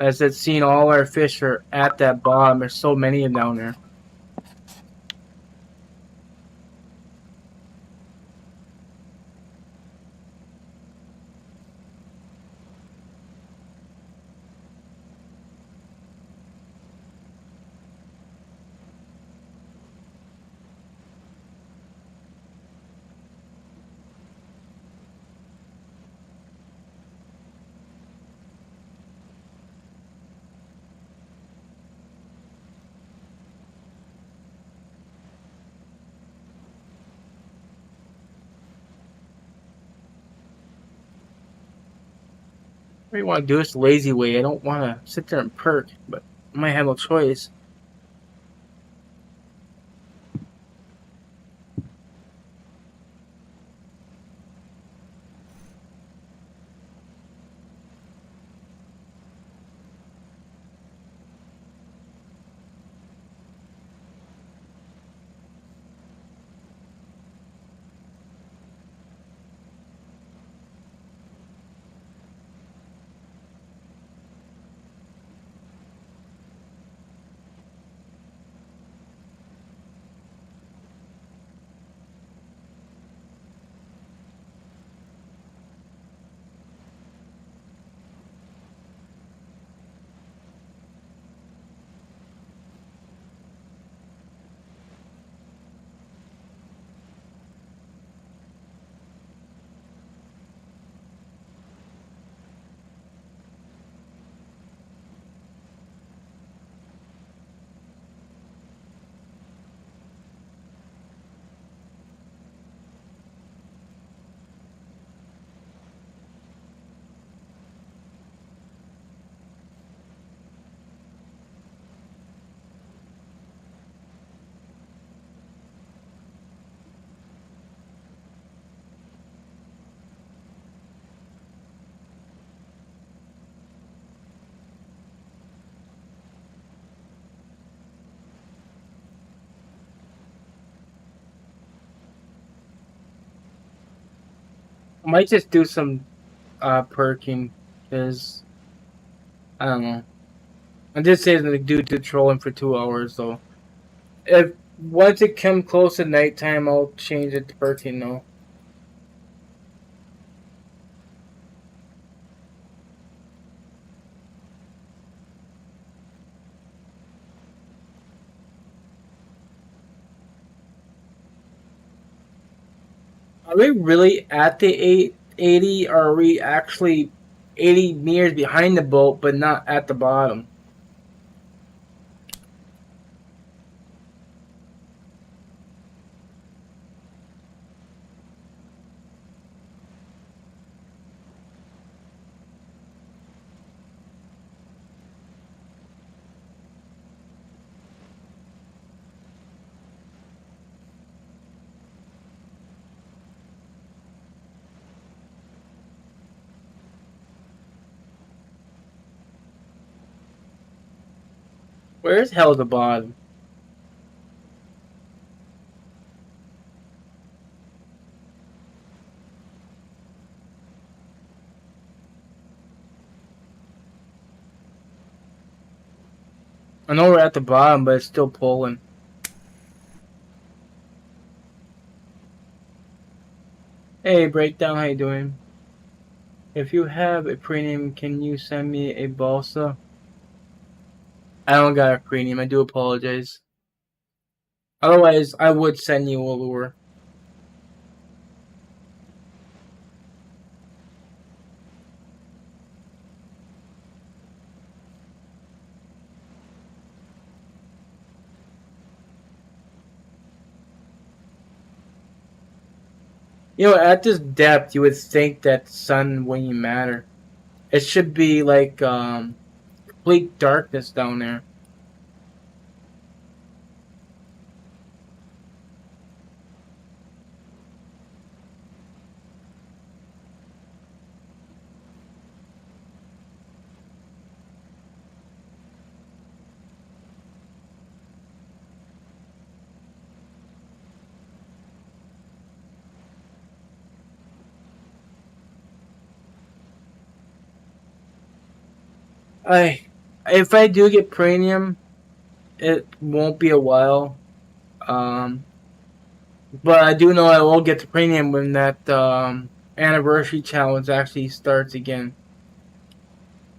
As it's seen, all our fish are at that bottom. There's so many of them down there. really want to do this the lazy way. I don't want to sit there and perk, but I might have no choice. I might just do some perking because I don't know. I did say that due to trolling for 2 hours though. If once it comes close to nighttime, I'll change it to perking though. Are we really at the 880? Or are we actually 80 meters behind the boat, but not at the bottom? Where's hell the bottom? I know we're at the bottom, but it's still pulling. Hey, Breakdown, how you doing? If you have a premium, can you send me a balsa? I don't got a premium. I do apologize. Otherwise, I would send you a lure. You know, at this depth, you would think that sun wouldn't matter. It should be like complete darkness down there. I, if I do get premium, it won't be a while. Um, but I do know I will get the premium when that anniversary challenge actually starts again.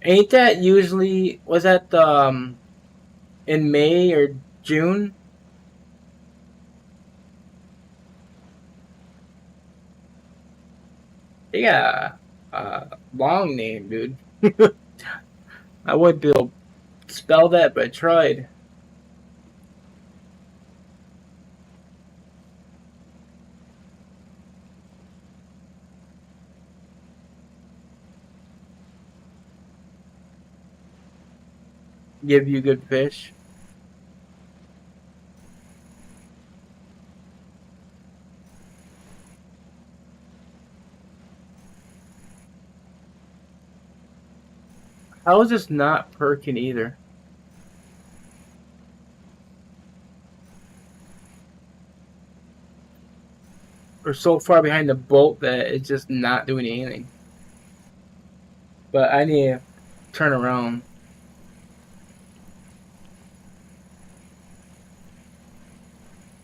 Ain't that usually was that in May or June? Yeah, long name, dude. I wouldn't be able to spell that, but I tried. give you good fish. How is this not perking either? We're so far behind the boat that it's just not doing anything. But I need to turn around.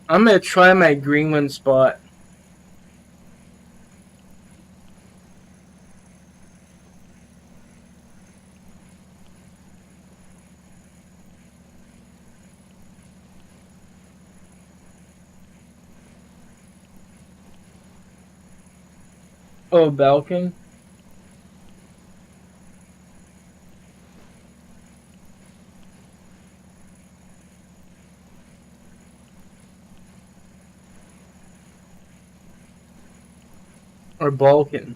I'm gonna try my Greenland spot. Oh, Balkan or Balkan.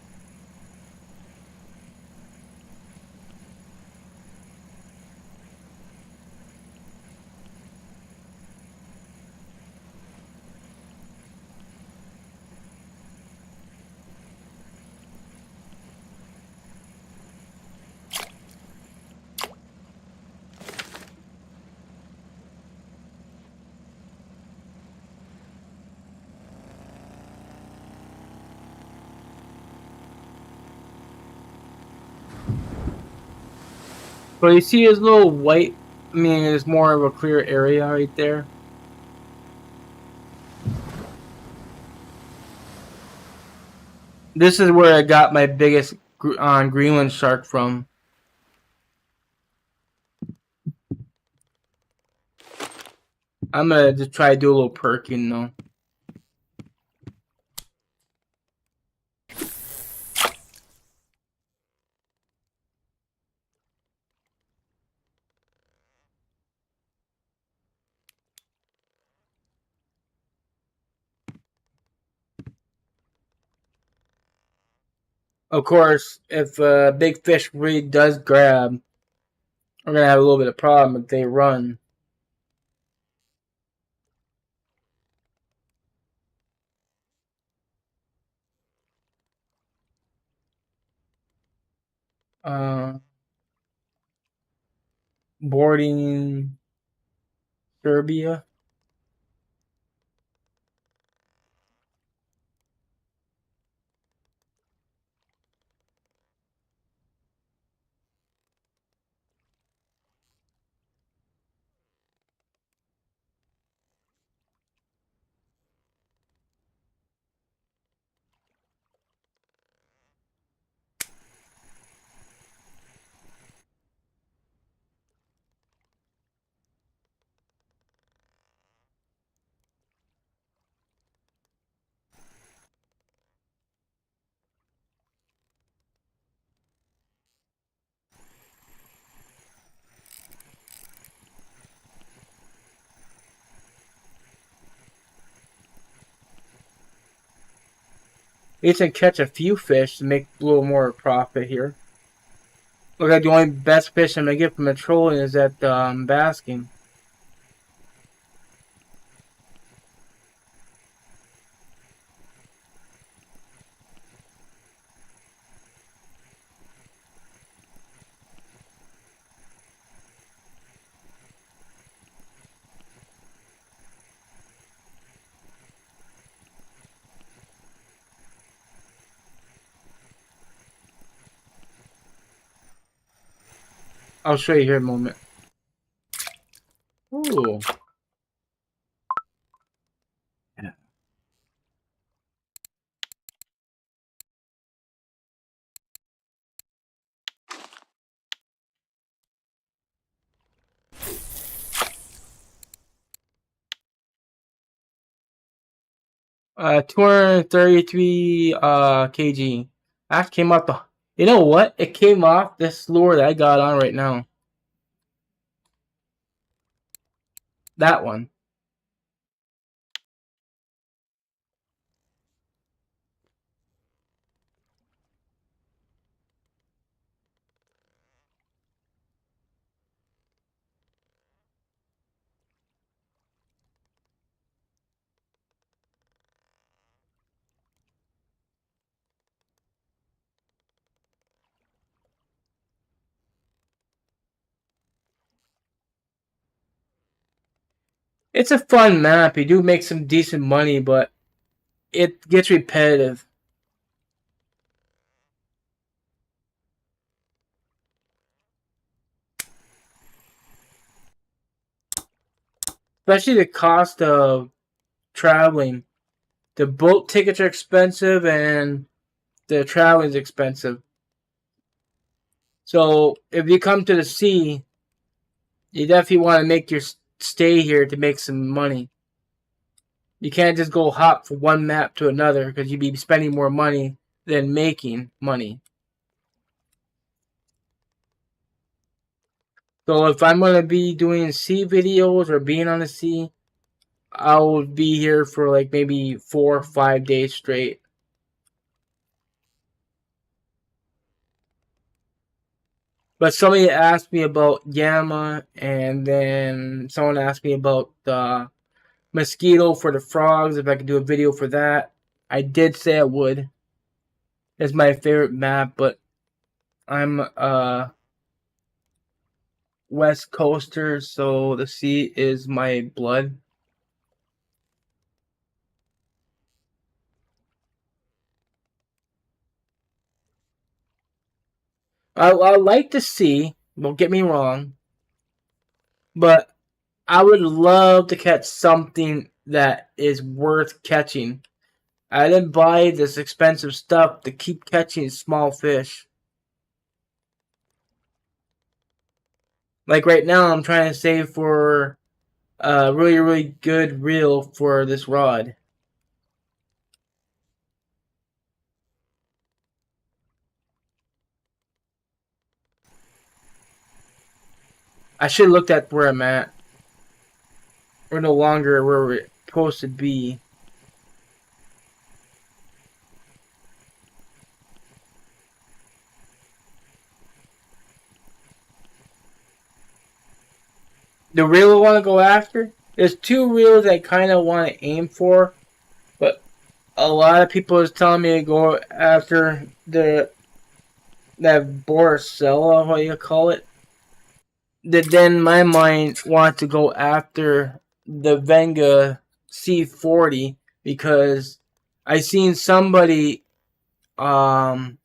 But you see his little white, I mean, it's more of a clear area right there. This is where I got my biggest Greenland shark from. I'm gonna just try to do a little perking though. Of course, if a big fish really does grab, we're gonna have a little bit of problem if they run. Uh, Boarding Serbia. We can catch a few fish to make a little more profit here. Look like the only best fish I'm gonna get from the trolling is that basking. I'll show you here in a moment. Ooh. 233 kg. That came off the. You know what? It came off this lure that I got on right now. That one. It's a fun map. You do make some decent money, but it gets repetitive. Especially the cost of traveling. The boat tickets are expensive and the traveling is expensive. So if you come to the sea, you definitely want to make your stay here to make some money. You can't just go hop from one map to another because you'd be spending more money than making money. So if I'm going to be doing sea videos or being on the sea, I would be here for like maybe 4 or 5 days straight. But somebody asked me about Yama, and then someone asked me about Mosquito for the frogs, if I could do a video for that. I did say I would. It's my favorite map, but I'm a West Coaster, so the sea is my blood. I like the sea, don't get me wrong, but I would love to catch something that is worth catching. I didn't buy this expensive stuff to keep catching small fish. Like right now, I'm trying to save for a really, really good reel for this rod. I should have looked at where I'm at. We're no longer where we're supposed to be. The reel I want to go after? There's two reels I kind of want to aim for, but a lot of people is telling me to go after that Boricella, what you call it. That then my mind wants to go after the Venga C40 because I seen somebody caught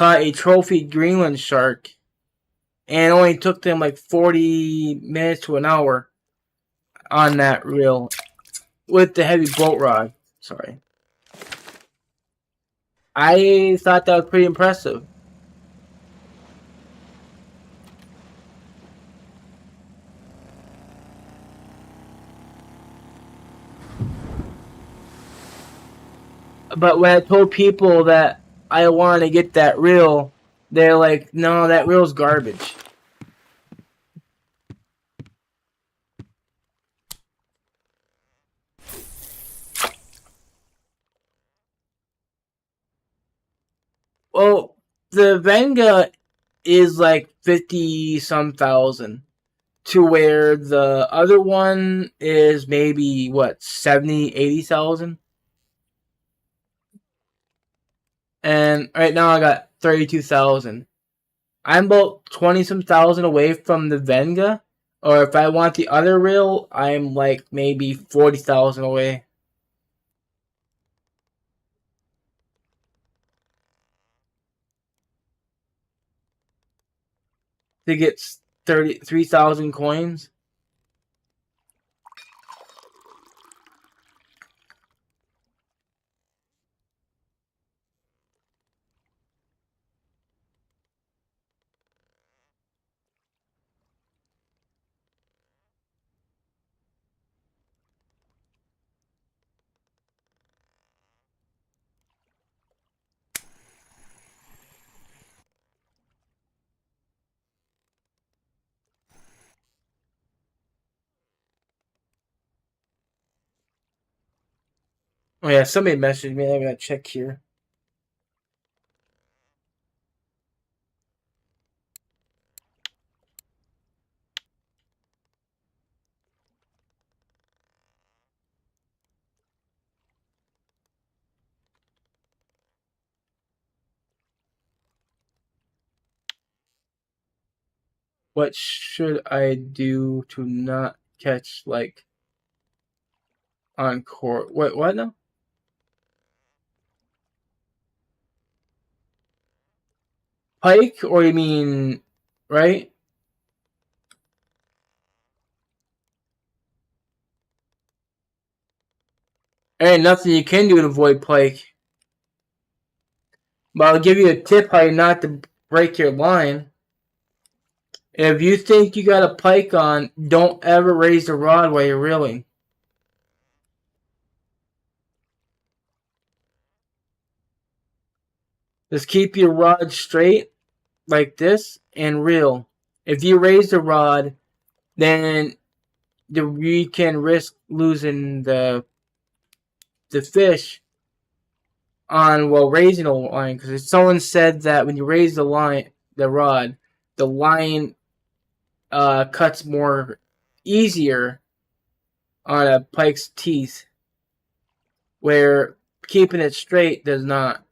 a trophy Greenland shark and it only took them like 40 minutes to an hour on that reel with the heavy boat rod. Sorry. I thought that was pretty impressive. But when I told people that I wanted to get that reel, they're like, no, that reel's garbage. Well, the Venga is like 50 some thousand, to where the other one is maybe what 70, 80,000. And right now I got 32,000. I'm about 20 some thousand away from the Venga. Or if I want the other reel, I'm like maybe 40,000 away to get 33,000 coins. Oh yeah, somebody messaged me. I gotta check here. What should I do to not catch like on core. What now? Pike, or you mean right? There ain't nothing you can do to avoid pike. But I'll give you a tip how not to break your line. If you think you got a pike on, don't ever raise the rod while you're reeling. Just keep your rod straight like this and reel. If you raise the rod, then you can risk losing the fish on while raising a line, because someone said that when you raise the rod, the line cuts more easier on a pike's teeth, where keeping it straight does not.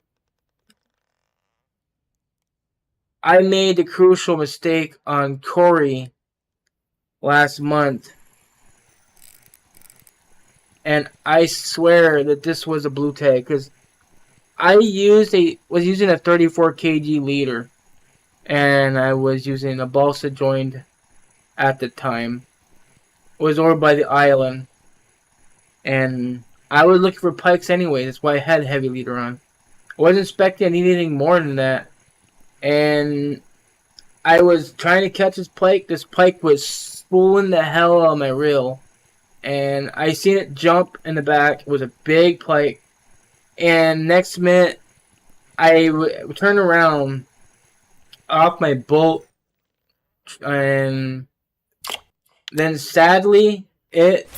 I made the crucial mistake on Corey last month, and I swear that this was a blue tag, because I was using a 34 kg leader, and I was using a balsa joint at the time. It was over by the island, and I was looking for pikes anyway. That's why I had heavy leader on. I wasn't expecting anything more than that, and I was trying to catch this pike. This pike was spooling the hell out of my reel, and I seen it jump in the back. It was a big pike, and next minute I turned around off my boat, and then sadly it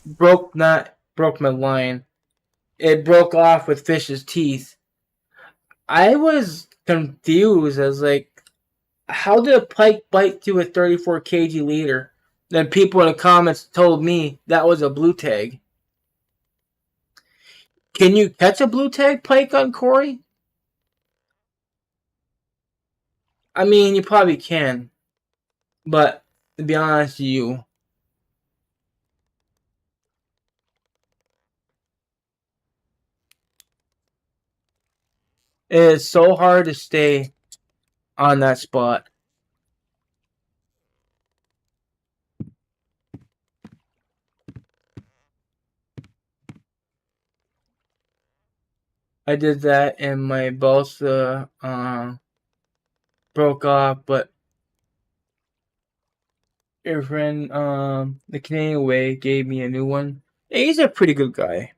broke my line. It broke off with fish's teeth. I was confused. I was like, how did a pike bite through a 34 kg leader? Then people in the comments told me that was a blue tag. Can you catch a blue tag pike on Corey? I mean, you probably can, but to be honest with you, it is so hard to stay on that spot. I did that and my balsa broke off, but your friend, the Canadian Way, gave me a new one. He's a pretty good guy.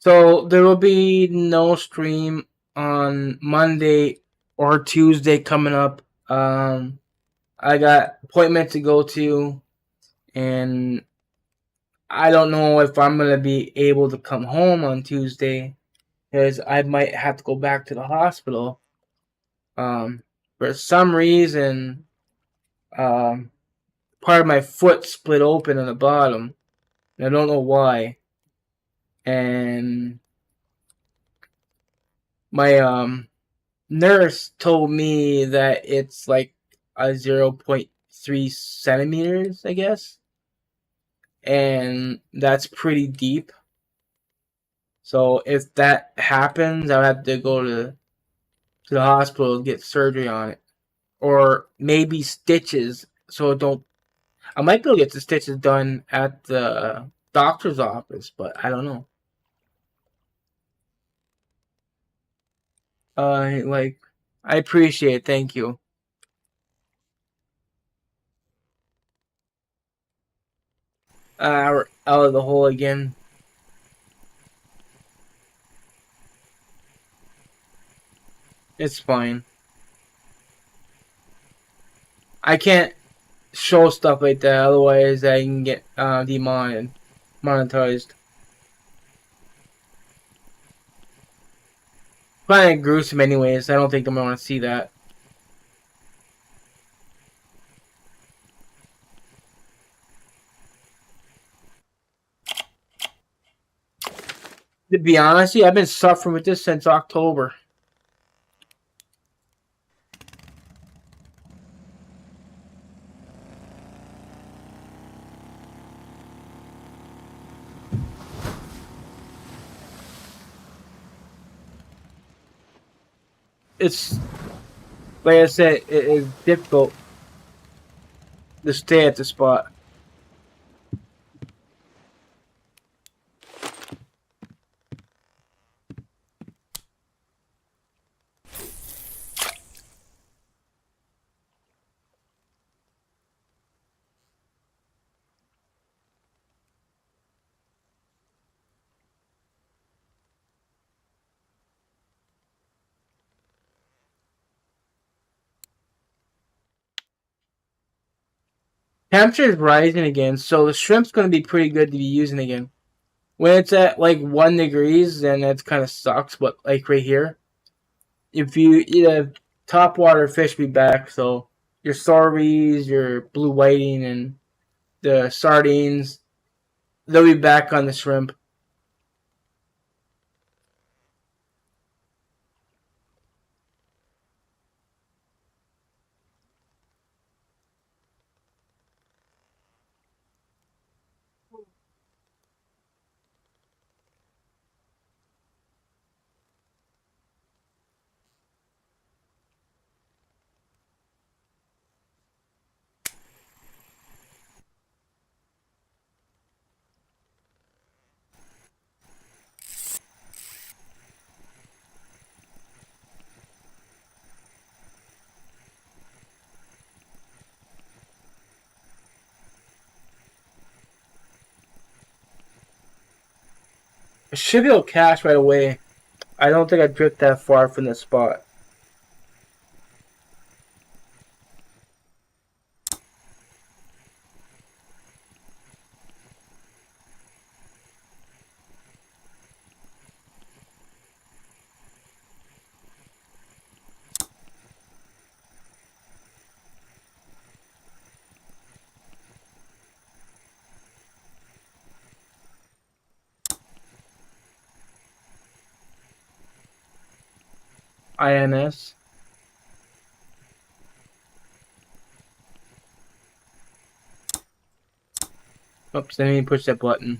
So there will be no stream on Monday or Tuesday coming up. I got appointments to go to, and I don't know if I'm gonna be able to come home on Tuesday, because I might have to go back to the hospital. For some reason, um, part of my foot split open on the bottom. I don't know why, and my nurse told me that it's like a 0.3 centimeters, I guess, and that's pretty deep. So if that happens, I'll have to go to the hospital to get surgery on it, or maybe stitches. So don't. I might be able to get the stitches done at the doctor's office, but I don't know. Like, I appreciate it. Thank you. out of the hole again. It's fine. I can't show stuff like that, otherwise I can get demonetized. Kind of gruesome anyways. I don't think I'm gonna want to see that. To be honest, I've been suffering with this since October. It's like I said, it is difficult to stay at the spot. Temperature is rising again, so the shrimp's going to be pretty good to be using again. When it's at like 1 degrees, then that kind of sucks. But like right here, if you eat a topwater fish, be back. So your sorbies, your blue whiting, and the sardines, they'll be back on the shrimp. I should be able to catch right away. I don't think I drift that far from the spot. INS. Oops, I didn't push that button.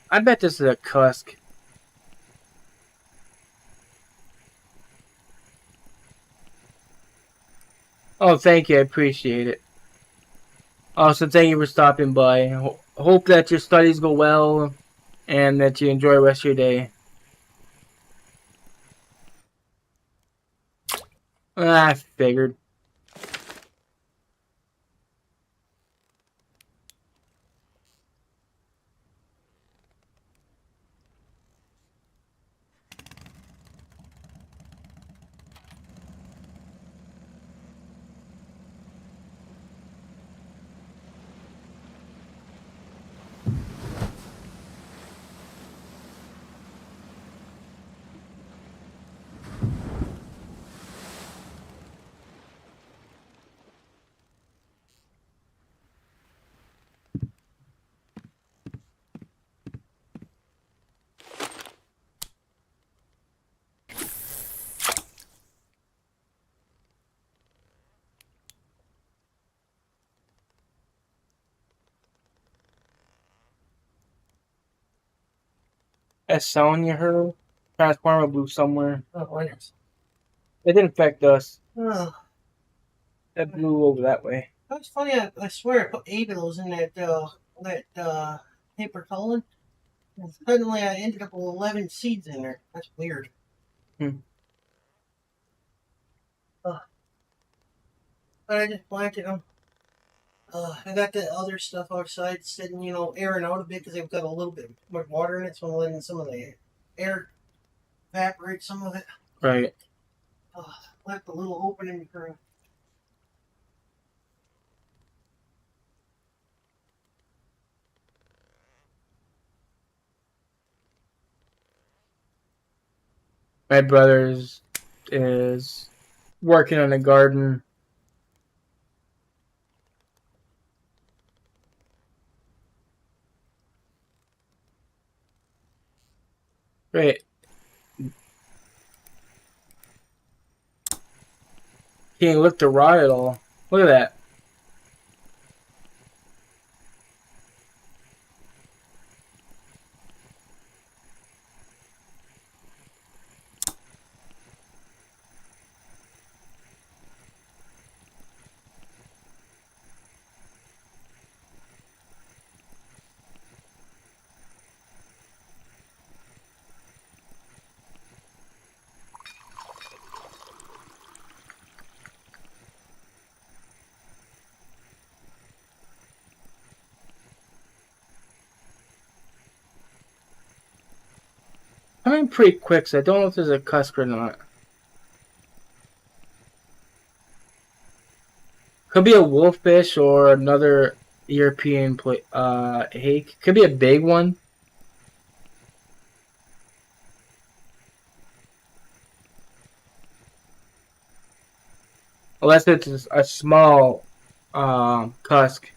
I bet this is a cusk. Oh, thank you. I appreciate it. Also, thank you for stopping by. Hope that your studies go well and that you enjoy the rest of your day. I figured. That sound you heard? Transformer blew somewhere. Oh, yes. It didn't affect us. Oh, That blew over that way. that's funny. I swear I put 8 of those in that paper towel. And suddenly I ended up with 11 seeds in there. That's weird. Hmm. But I just planted them. I got the other stuff outside sitting, airing out a bit because they've got a little bit too much water in it, so I'm letting some of the air evaporate some of it. Right. Left a little opening for. My brother's is working on a garden. Right. He ain't looked to rot at all. Look at that. I mean, pretty quick, so I don't know if there's a cusk or not. Could be a wolffish or another European hake. Could be a big one. Unless it's a small cusk.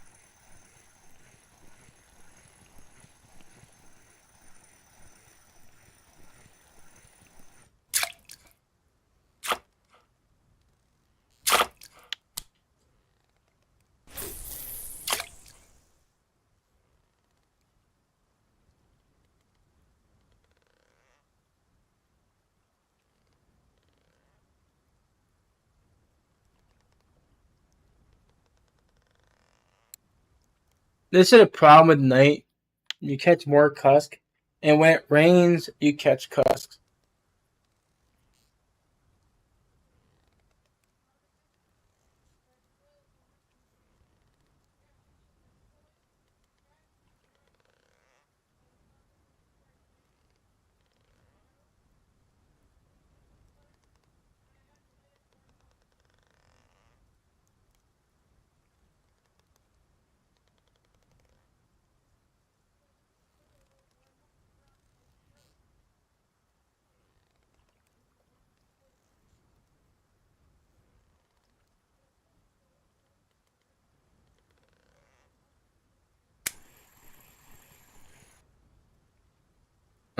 This is a problem with night. You catch more cusk. And when it rains, you catch cusks.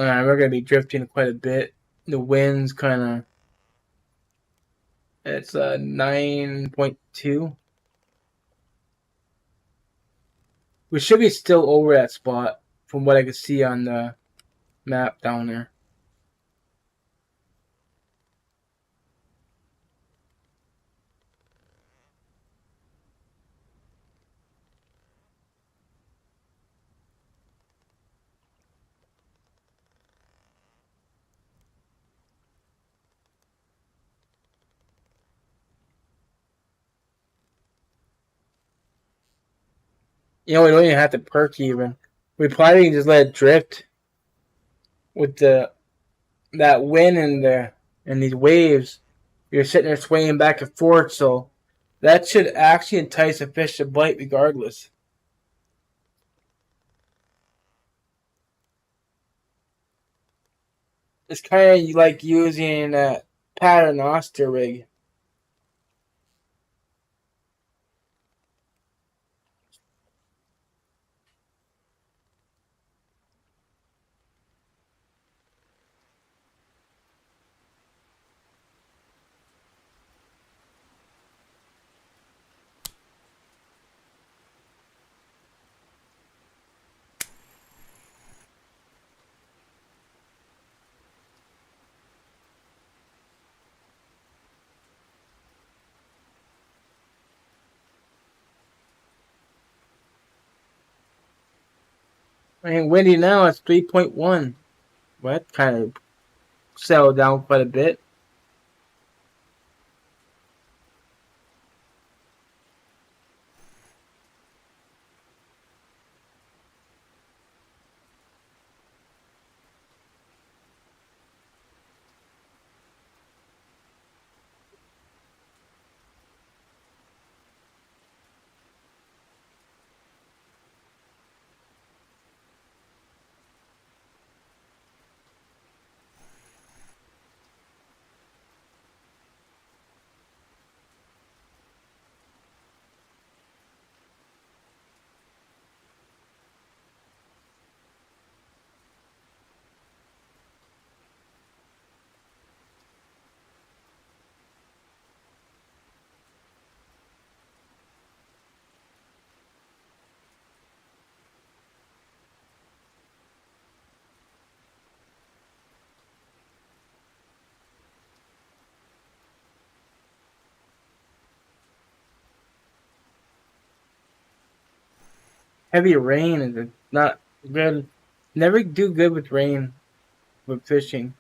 Alright, we're going to be drifting quite a bit. The wind's kind of... It's 9.2. We should be still over that spot from what I can see on the map down there. We don't even have to perk even. We probably can just let it drift with that wind and these waves. You're sitting there swaying back and forth, so that should actually entice a fish to bite regardless. It's kind of like using a paternoster rig. And windy now, it's 3.1. Well, that kind of settled down quite a bit. Heavy rain is not good. Never do good with rain with fishing.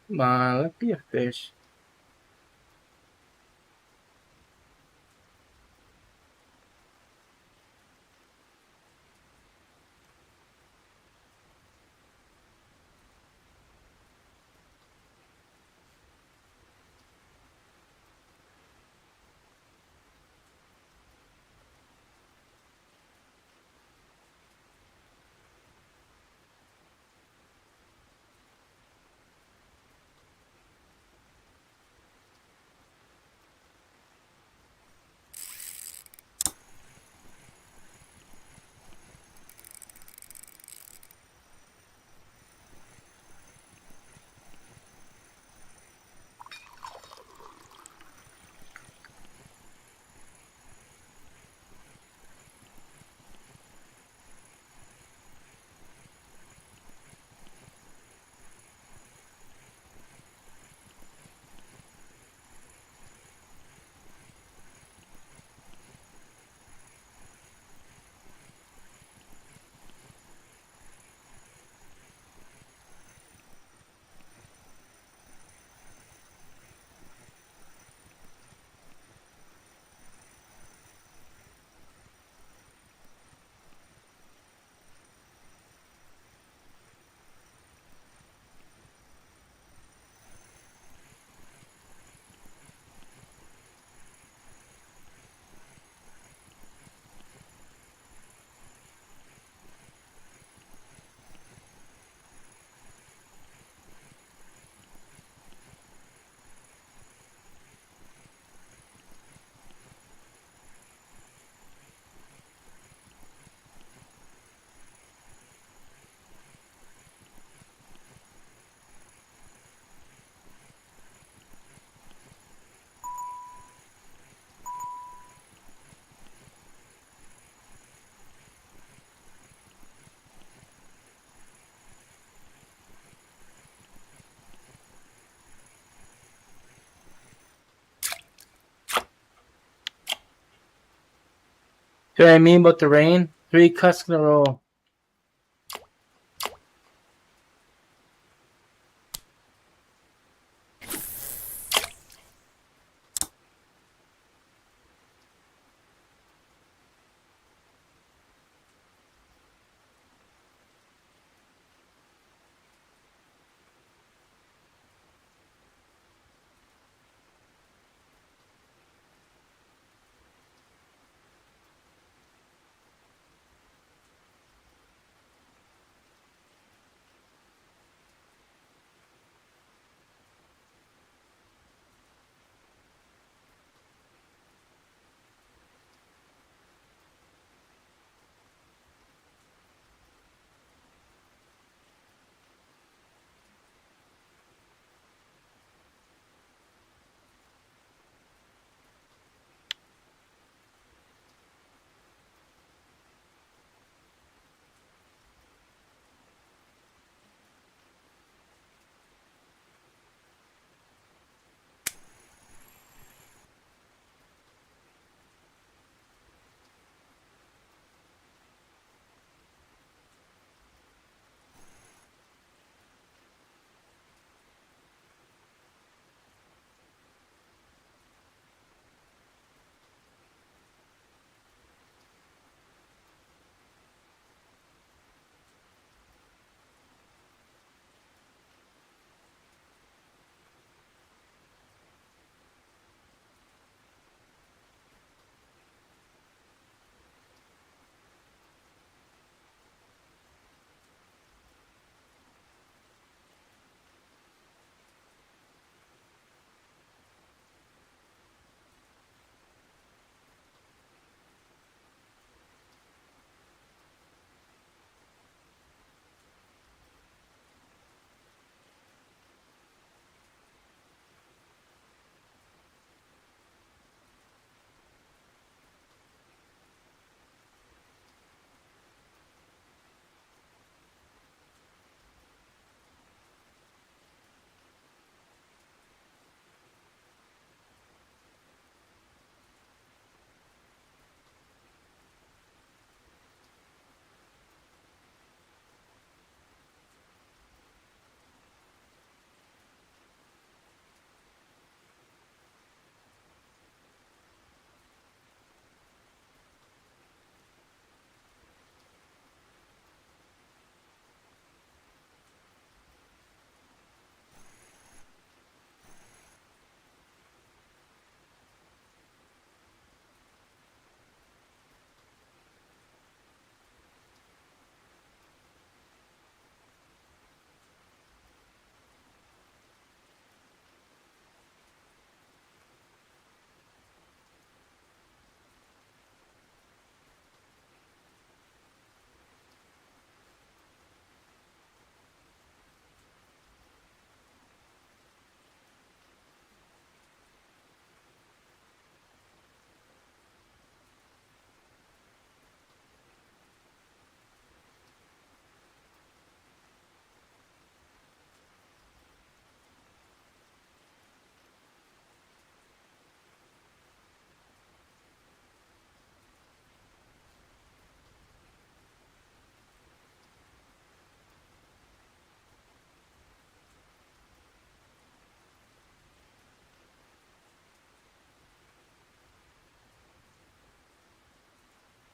Come on, let's be a fish. See what I mean about the rain? 3 cuts in a row.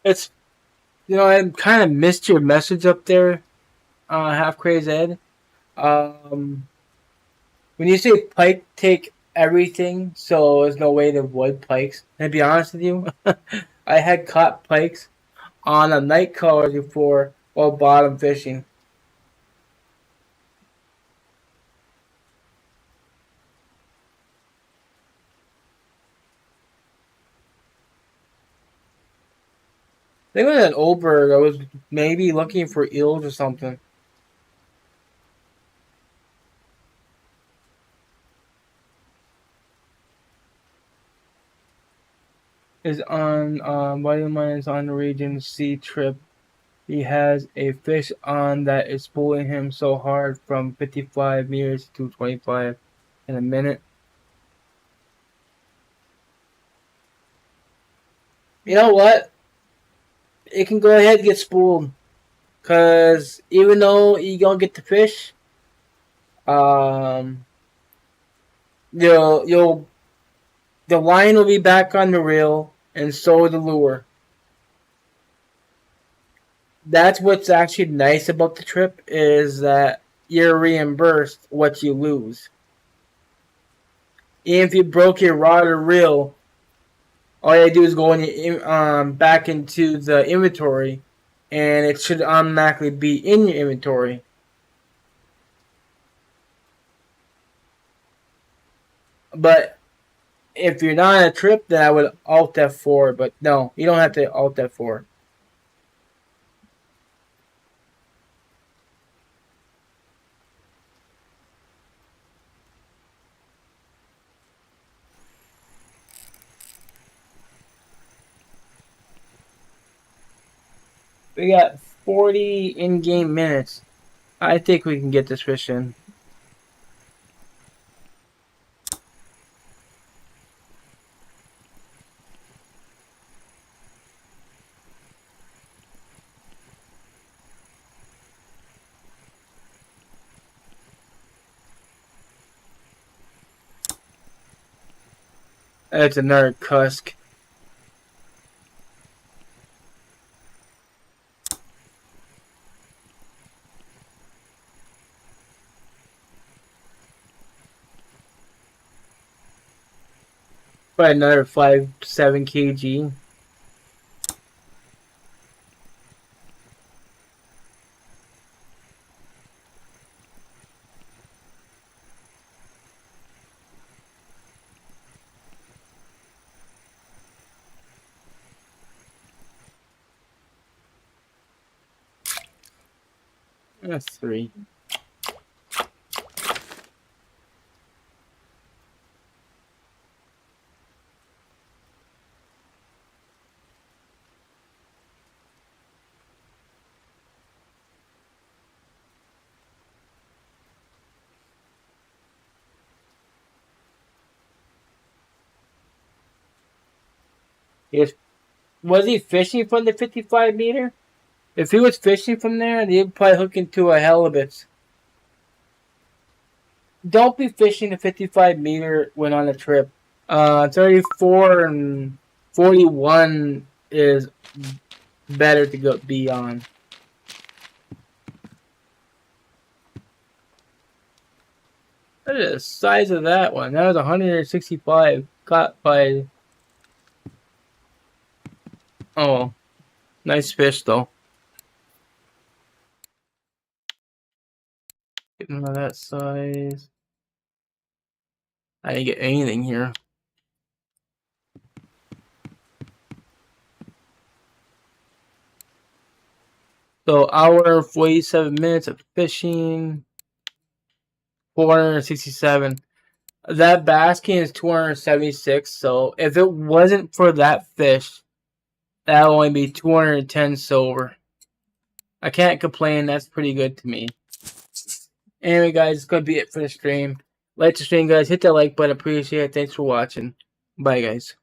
It's, I kind of missed your message up there, Half Crazy Ed. When you say pike take everything, so there's no way to avoid pikes. And to be honest with you, I had caught pikes on a night color before while bottom fishing. I think it was an old bird. I was maybe looking for eels or something. Is on buddy of mine is on the Region C trip. He has a fish on that is pulling him so hard from 55 meters to 25 in a minute. You know what? It can go ahead and get spooled. Cause even though you don't get the fish, um, you'll the line will be back on the reel, and so will the lure. That's what's actually nice about the trip is that you're reimbursed what you lose. Even if you broke your rod or reel, all you do is go in, back into the inventory, and it should automatically be in your inventory. But if you're not on a trip, then I would Alt F4. But no, you don't have to Alt F4. We got 40 in-game minutes. I think we can get this fish in. That's another cusk. Probably another 5-7 kg. That's 3. Was he fishing from the 55 meter? If he was fishing from there, he'd probably hook into a halibut. Don't be fishing the 55 meter when on a trip. 34 and 41 is better to go be on. Look at the size of that one. That was 165 caught by. Oh, nice fish though. Getting of that size. I didn't get anything here. So hour 47 minutes of fishing. 467. That basking is 276. So if it wasn't for that fish, that would only be 210 silver. I can't complain. That's pretty good to me. Anyway, guys, it's going to be it for the stream. Like the stream, guys. Hit that like button. Appreciate it. Thanks for watching. Bye, guys.